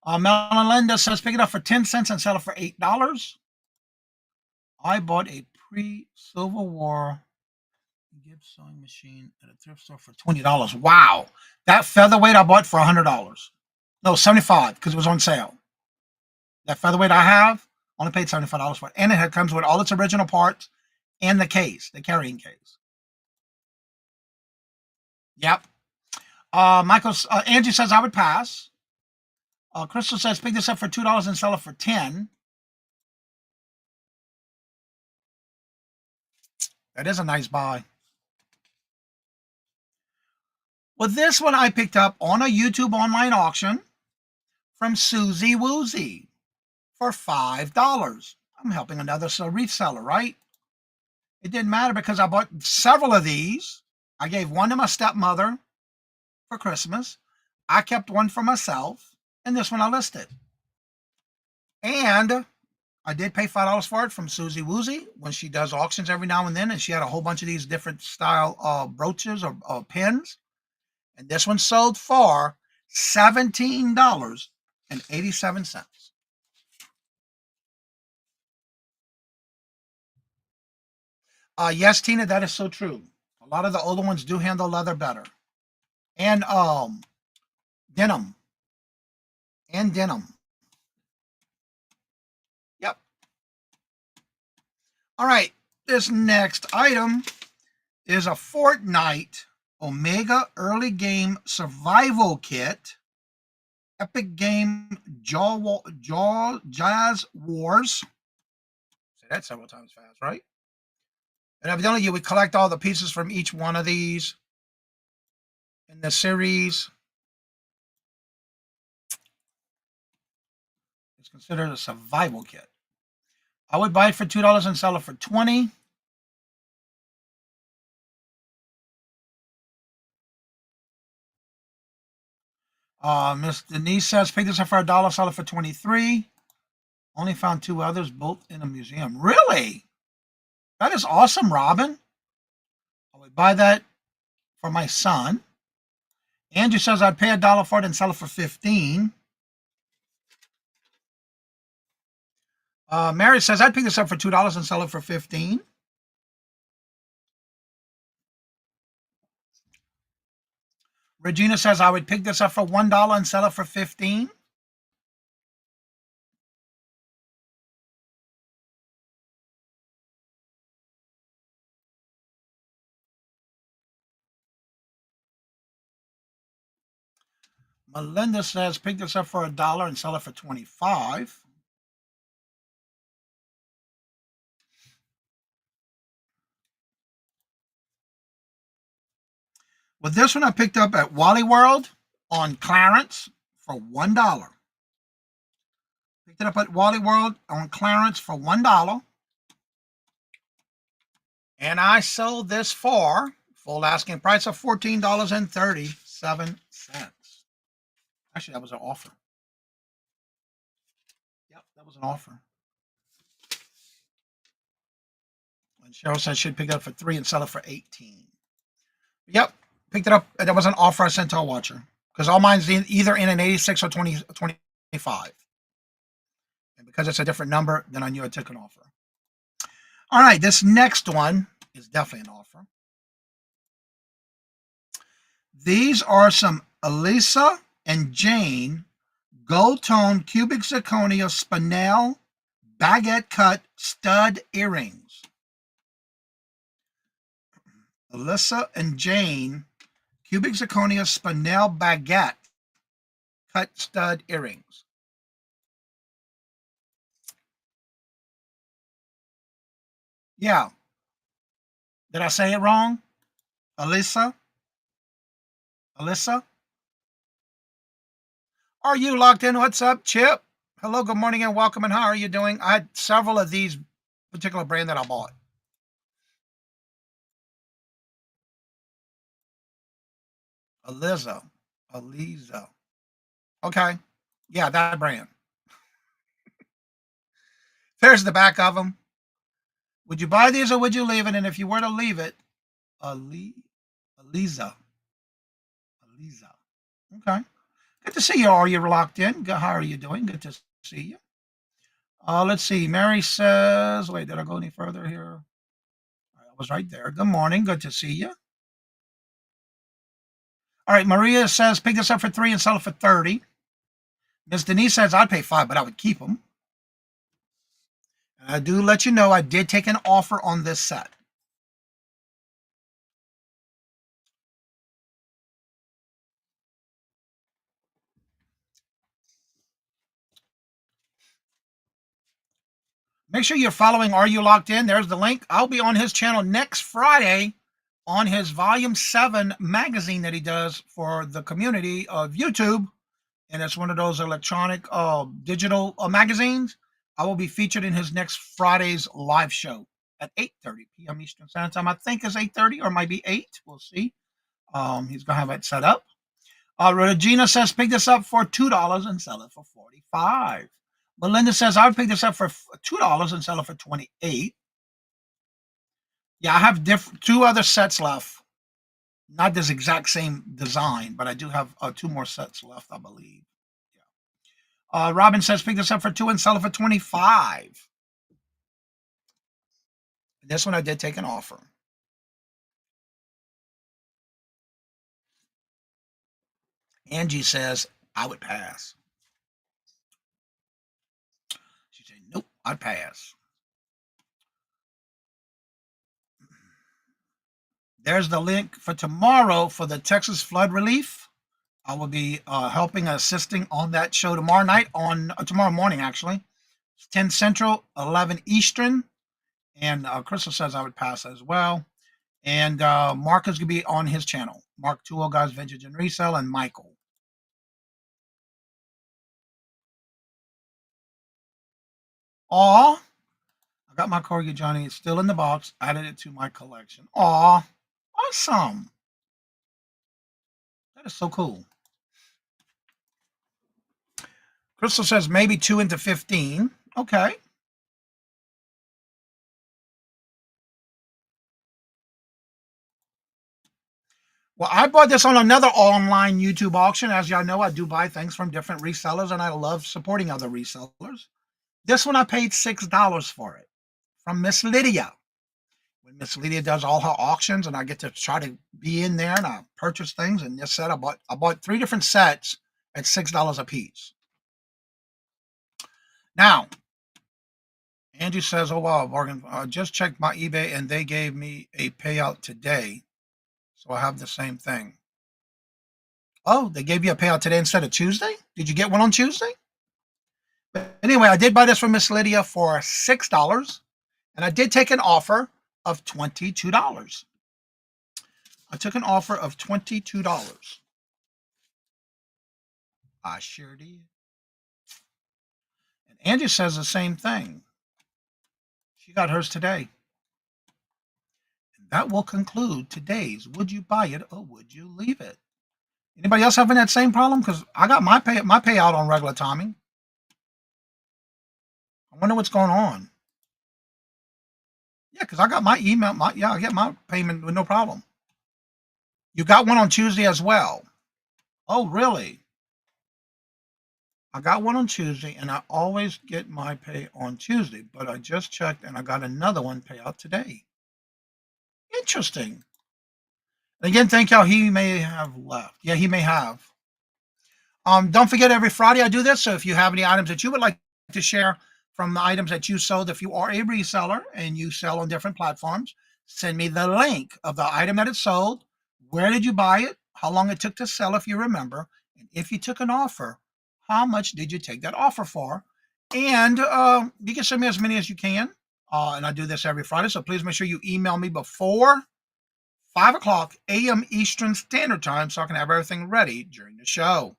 Melinda says, pick it up for 10 cents and sell it for $8. I bought a pre-Civil War Gibbs sewing machine at a thrift store for $20. Wow. That featherweight I bought for $100. No, $75 because it was on sale. That featherweight I have, only paid $75 for it. And it comes with all its original parts and the case, the carrying case. Yep. Angie says I would pass. Crystal says pick this up for $2 and sell it for 10. That is a nice buy. Well, this one I picked up on a YouTube online auction from Susie Woozy for $5. I'm helping another reseller, right? It didn't matter because I bought several of these. I gave one to my stepmother for Christmas. I kept one for myself, and this one I listed. And I did pay $5 for it from Susie Woozy when she does auctions every now and then, and she had a whole bunch of these different style brooches or pins. And this one sold for $17.87. Yes, Tina, that is so true. A lot of the older ones do handle leather better. And denim. And denim. Yep. All right. This next item is a Fortnite Omega Early Game Survival Kit. Epic Game Jazz Wars. Say that several times fast, right? And evidently you would collect all the pieces from each one of these in the series. It's considered a survival kit. I would buy it for $2 and sell it for $20. Miss Denise says, pick this up for $1, sell it for $23. Only found 2 others, both in a museum. Really? That is awesome, Robin. I would buy that for my son. Andrew says I'd pay $1 for it and sell it for $15. Mary says I'd pick this up for $2 and sell it for $15. Regina says I would pick this up for $1 and sell it for $15. Melinda says pick this up for $1 and sell it for $25. Well, this one I picked up at Wally World on clearance for $1. Picked it up at Wally World on clearance for $1. And I sold this for full asking price of $14.37. Actually, that was an offer. Yep, that was an offer. And Cheryl said she'd pick it up for $3 and sell it for $18. Yep, picked it up. That was an offer I sent to a watcher because all mine's either in an 86 or 25. And because it's a different number, then I knew I took an offer. All right, this next one is definitely an offer. These are some Elisa and Jane gold tone cubic zirconia spinel baguette cut stud earrings. Elisa and Jane cubic zirconia spinel baguette cut stud earrings. Yeah. Did I say it wrong? Elisa? Alyssa? Are you locked in? What's up, Chip? Hello, good morning, and welcome, and how are you doing? I had several of these particular brand that I bought. Aliza. Okay. Yeah, that brand. There's the back of them. Would you buy these or would you leave it? And if you were to leave it, Aliza. Okay. Good to see you. Are you locked in? How are you doing? Good to see you. Let's see. Mary says, wait, did I go any further here? I was right there. Good morning. Good to see you. All right. Maria says, pick this up for $3 and sell it for $30. Miss Denise says, I'd pay $5, but I would keep them. And I do let you know I did take an offer on this set. Make sure you're following Are You Locked In? There's the link. I'll be on his channel next Friday on his Volume 7 magazine that he does for the community of YouTube. And it's one of those electronic, digital magazines. I will be featured in his next Friday's live show at 8:30 p.m. Eastern Standard Time. I think it's 8:30 or might be 8. We'll see. He's going to have it set up. Regina says, pick this up for $2 and sell it for $45. Melinda says, I would pick this up for $2 and sell it for $28. Yeah, I have two other sets left. Not this exact same design, but I do have 2 more sets left, I believe. Yeah. Robin says, pick this up for $2 and sell it for $25. This one I did take an offer. Angie says, I would pass. She said, nope, I'd pass. There's the link for tomorrow for the Texas flood relief. I will be helping, assisting on that show tomorrow morning, actually. It's 10 Central, 11 Eastern. And Crystal says I would pass as well. And Mark is going to be on his channel. Mark 2 Guys Vintage and Resell, and Michael. Aw, I got my Corgi Johnny. It's still in the box. Added it to my collection. Aw, awesome. That is so cool. Crystal says maybe 2 into 15. Okay. Well, I bought this on another online YouTube auction. As y'all know, I do buy things from different resellers, and I love supporting other resellers. This one I paid $6 for it from Miss Lydia. When Miss Lydia does all her auctions, and I get to try to be in there, and I purchase things. And this set, I bought 3 different sets at $6 a piece. Now, Angie says, oh, wow, bargain. I just checked my eBay, and they gave me a payout today. So I have the same thing. Oh, they gave you a payout today instead of Tuesday? Did you get one on Tuesday? But anyway, I did buy this from Miss Lydia for $6. And I did take an offer of $22. I took an offer of $22. I sure did. And Angie says the same thing. She got hers today. And that will conclude today's Would You Buy It or Would You Leave It? Anybody else having that same problem? Because I got my payout on regular timing. I wonder what's going on. Yeah, because I got my email. I get my payment with no problem. You got one on Tuesday as well. Oh, really? I got one on Tuesday, and I always get my pay on Tuesday, but I just checked, and I got another one payout today. Interesting. And again, thank y'all. He may have left. Yeah, he may have. Don't forget, every Friday I do this, so if you have any items that you would like to share from the items that you sold, if you are a reseller and you sell on different platforms, send me the link of the item that it sold. Where did you buy it? How long it took to sell, if you remember. And if you took an offer, how much did you take that offer for? And you can send me as many as you can. And I do this every Friday, so please make sure you email me before 5 o'clock a.m. Eastern Standard Time, so I can have everything ready during the show.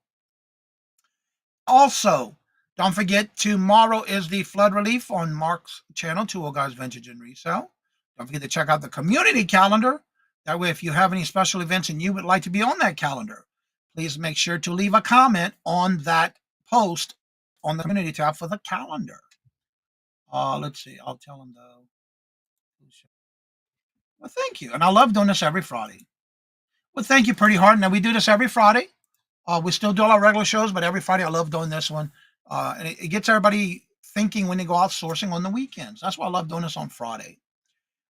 Also, don't forget, tomorrow is the flood relief on Mark's channel, Two Old Guys Vintage and Resale. Don't forget to check out the community calendar. That way, if you have any special events and you would like to be on that calendar, please make sure to leave a comment on that post on the community tab for the calendar. Let's see. I'll tell them though. Well, thank you. And I love doing this every Friday. Well, thank you pretty hard. Now, we do this every Friday. We still do all our regular shows, but every Friday I love doing this one. And it gets everybody thinking when they go out sourcing on the weekends. That's why I love doing this on Friday.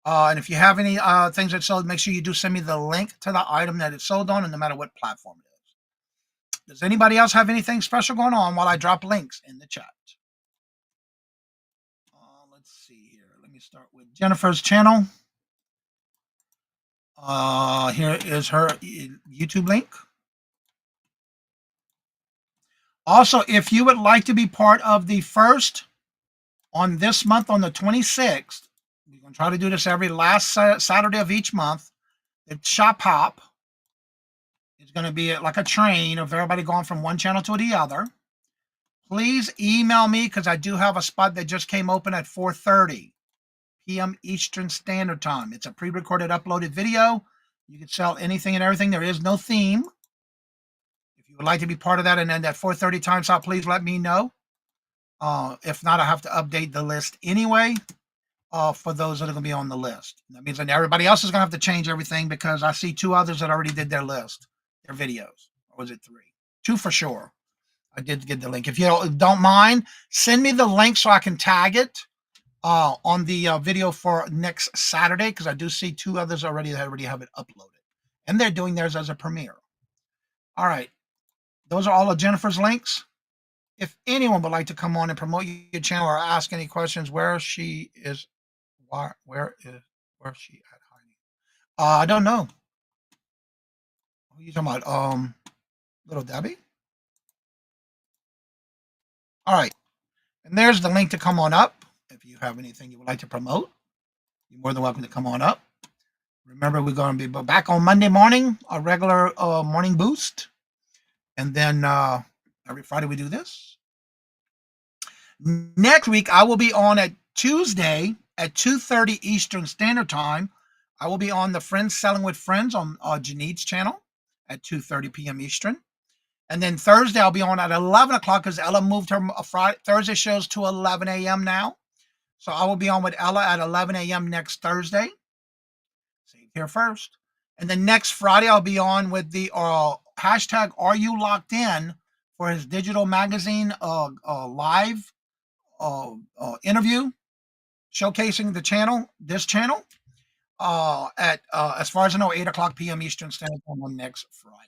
And if you have any things that sold, make sure you do send me the link to the item that it's sold on, and no matter what platform it is. Does anybody else have anything special going on while I drop links in the chat? Let's see here. Let me start with Jennifer's channel. Here is her YouTube link. Also, if you would like to be part of the first on this month on the 26th, we're going to try to do this every last Saturday of each month. The Shop Hop is going to be like a train of everybody going from one channel to the other. Please email me because I do have a spot that just came open at 4:30 p.m. Eastern Standard Time. It's a pre-recorded, uploaded video. You can sell anything and everything. There is no theme. If you would like to be part of that and then that 4:30 time slot, please let me know. If not, I have to update the list anyway for those that are going to be on the list. That means that everybody else is going to have to change everything because I see 2 others that already did their list, their videos. Or was it 3? 2 for sure. I did get the link. If you don't mind, send me the link so I can tag it on the video for next Saturday, because I do see 2 others already that already have it uploaded. And they're doing theirs as a premiere. All right. Those are all of Jennifer's links. If anyone would like to come on and promote your channel or ask any questions, where she is she at hiding? I don't know. Who are you talking about? Little Debbie? All right. And there's the link to come on up. If you have anything you would like to promote, you're more than welcome to come on up. Remember, we're going to be back on Monday morning, a regular morning boost. And then every Friday we do this. Next week, I will be on at Tuesday at 2:30 Eastern Standard Time. I will be on the Friends Selling with Friends on Janit's channel at 2:30 p.m. Eastern. And then Thursday, I'll be on at 11 o'clock because Ella moved her Thursday shows to 11 a.m. now. So I will be on with Ella at 11 a.m. next Thursday. Save here first. And then next Friday, I'll be on with the hashtag Are You Locked In for his digital magazine live interview showcasing this channel at as far as I know, 8 o'clock p.m. Eastern Standard Time on next Friday.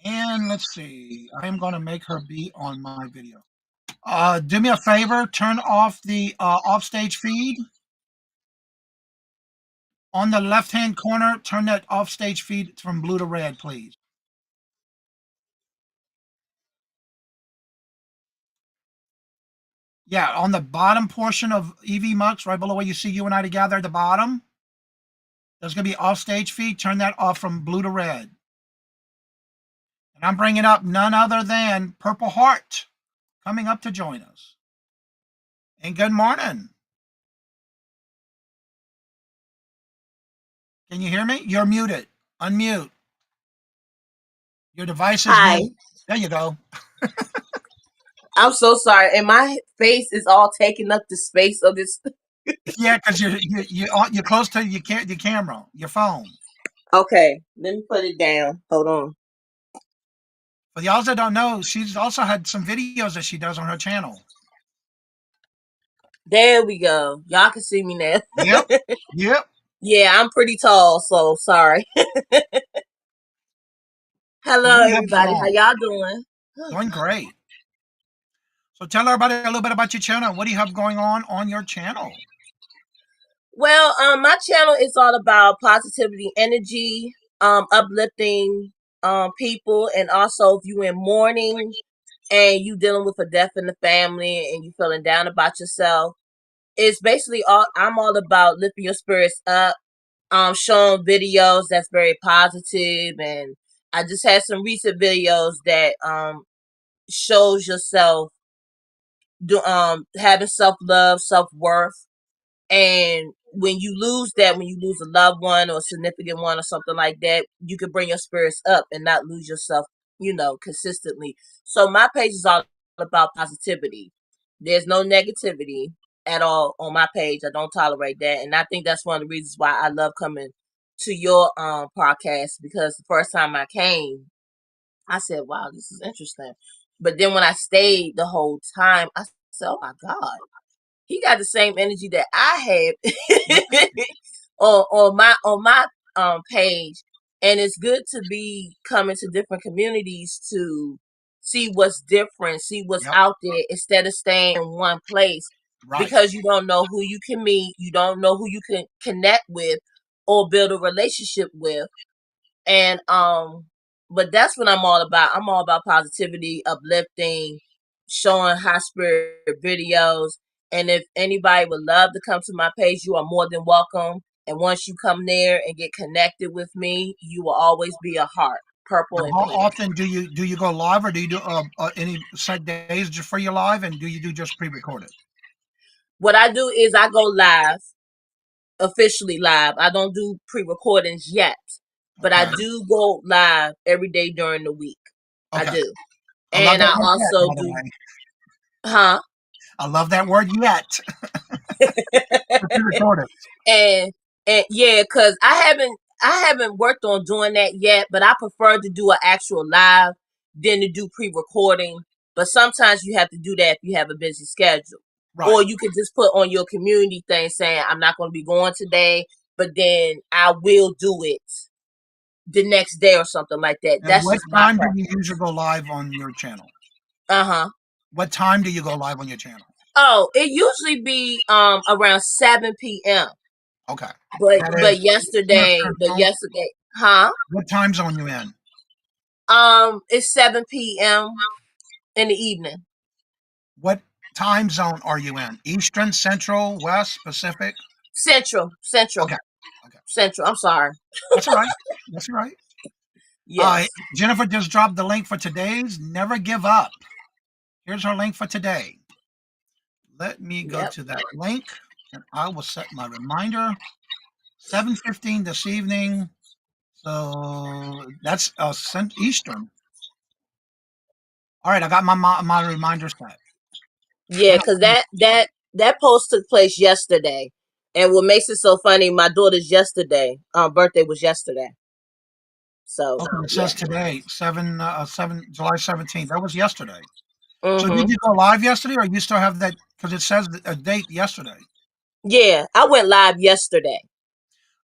And let's see, I'm going to make her be on my video. Do me a favor, turn off the offstage feed. On the left-hand corner, turn that offstage feed from blue to red, please. Yeah, on the bottom portion of EV Mux, right below where you see you and I together at the bottom, there's going to be offstage feed. Turn that off from blue to red. And I'm bringing up none other than Purple Heart coming up to join us. And good morning. Can you hear me? You're muted. Unmute. Your device is Hi. muted. There you go. I'm so sorry. And my face is all taking up the space of this. Yeah, because you're close to your camera, your phone. Okay, let me put it down. Hold on. For y'all that don't know, she's also had some videos that she does on her channel. There we go. Y'all can see me now. Yep. Yep. Yeah, I'm pretty tall, so sorry. Hello, everybody. How y'all doing? Doing great. So tell everybody a little bit about your channel. What do you have going on your channel? Well, my channel is all about positivity, energy, uplifting people, and also if you in mourning and you dealing with a death in the family and you feeling down about yourself, it's basically I'm all about lifting your spirits up showing videos that's very positive, and I just had some recent videos that shows yourself having self-love, self-worth. And when you lose that, when you lose a loved one or a significant one or something like that, you can bring your spirits up and not lose yourself, consistently. So my page is all about positivity. There's no negativity at all on my page. I don't tolerate that. And I think that's one of the reasons why I love coming to your podcast, because the first time I came, I said, wow, this is interesting. But then when I stayed the whole time, I said, oh my God, he got the same energy that I had on my page. And it's good to be coming to different communities to see what's different, see what's out there, instead of staying in one place. Right. Because you don't know who you can meet, you don't know who you can connect with or build a relationship with. And but that's what I'm all about. I'm all about positivity, uplifting, showing high spirit videos. And if anybody would love to come to my page, you are more than welcome. And once you come there and get connected with me, you will always be a heart, purple and How pink. often do you go live, or do you do any set days just for your live, and do you do just pre-recorded? What I do is I go live, officially live. I don't do pre-recordings yet, but I do go live every day during the week. Okay. I do. I love And that I word yet, also by the do, way. huh? I love that word yet. Pre-recorded. and yeah, because I haven't worked on doing that yet, but I prefer to do an actual live than to do pre-recording. But sometimes you have to do that if you have a busy schedule. Right. Or you can just put on your community thing saying, I'm not going to be going today, but then I will do it the next day or something like that. And That's what just my time do preference. you usually go live on your channel? Uh-huh. What time do you go live on your channel? Oh, it usually be around 7 p.m. Okay. But That but is Eastern yesterday, huh? What time zone you in? It's 7 p.m. in the evening. What time zone are you in? Eastern, Central, West, Pacific? Central. Okay. Central. I'm sorry. That's all right. That's all right. Yes. Jennifer just dropped the link for today's Never Give Up. Here's her link for today. Let me go to that link, and I will set my reminder. 7:15 this evening. So that's Eastern. All right, I got my reminder set. Yeah, because that post took place yesterday. And what makes it so funny, my daughter's birthday was yesterday. So Okay, it says today, July 17th. That was yesterday. So Mm-hmm. did you go live yesterday, or you still have that? Because it says a date yesterday. Yeah, I went live yesterday.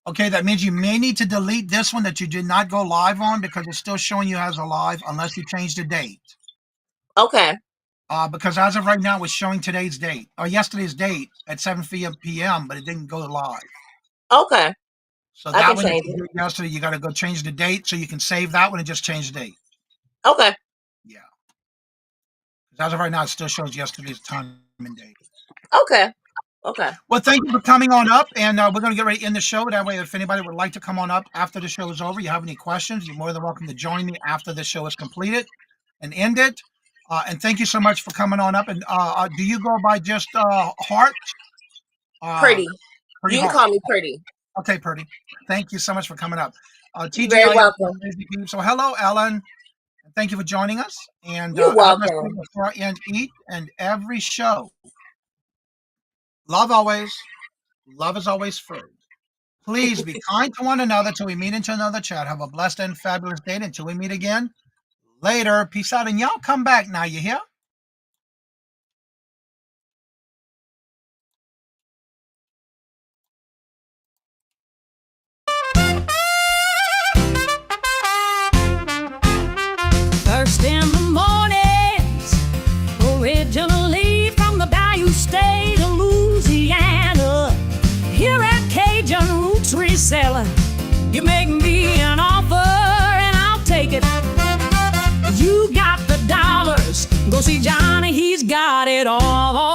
Okay, that means you may need to delete this one that you did not go live on, because it's still showing you as a live unless you change the date. Okay. Because as of right now, it's showing today's date or yesterday's date at 7 p.m., but it didn't go live. Okay. So I that can one change you it. did yesterday, you got to go change the date so you can save that one and just change the date. Okay. Yeah. Because as of right now, it still shows yesterday's time and date. Okay. Okay. Well, thank you for coming on up, and we're going to get ready to end the show. That way, if anybody would like to come on up after the show is over, you have any questions, you're more than welcome to join me after the show is completed and ended. And thank you so much for coming on up. And do you go by just Heart? Pretty. Pretty You can Heart. call me Pretty. Okay, Pretty. Thank you so much for coming up. You're very welcome. So hello, Ellen. Thank you for joining us. And You're as I said welcome. before I end each and every show, love always. Love is always free. Please be kind to one another till we meet into another chat. Have a blessed and fabulous day until we meet again. Later. Peace out. And y'all come back now. You hear? First in the mornings, originally from the Bayou State of Louisiana. Here at Cajun Roots Reseller, you make me an offer and I'll take it. You got the dollars, go see Johnny, he's got it all.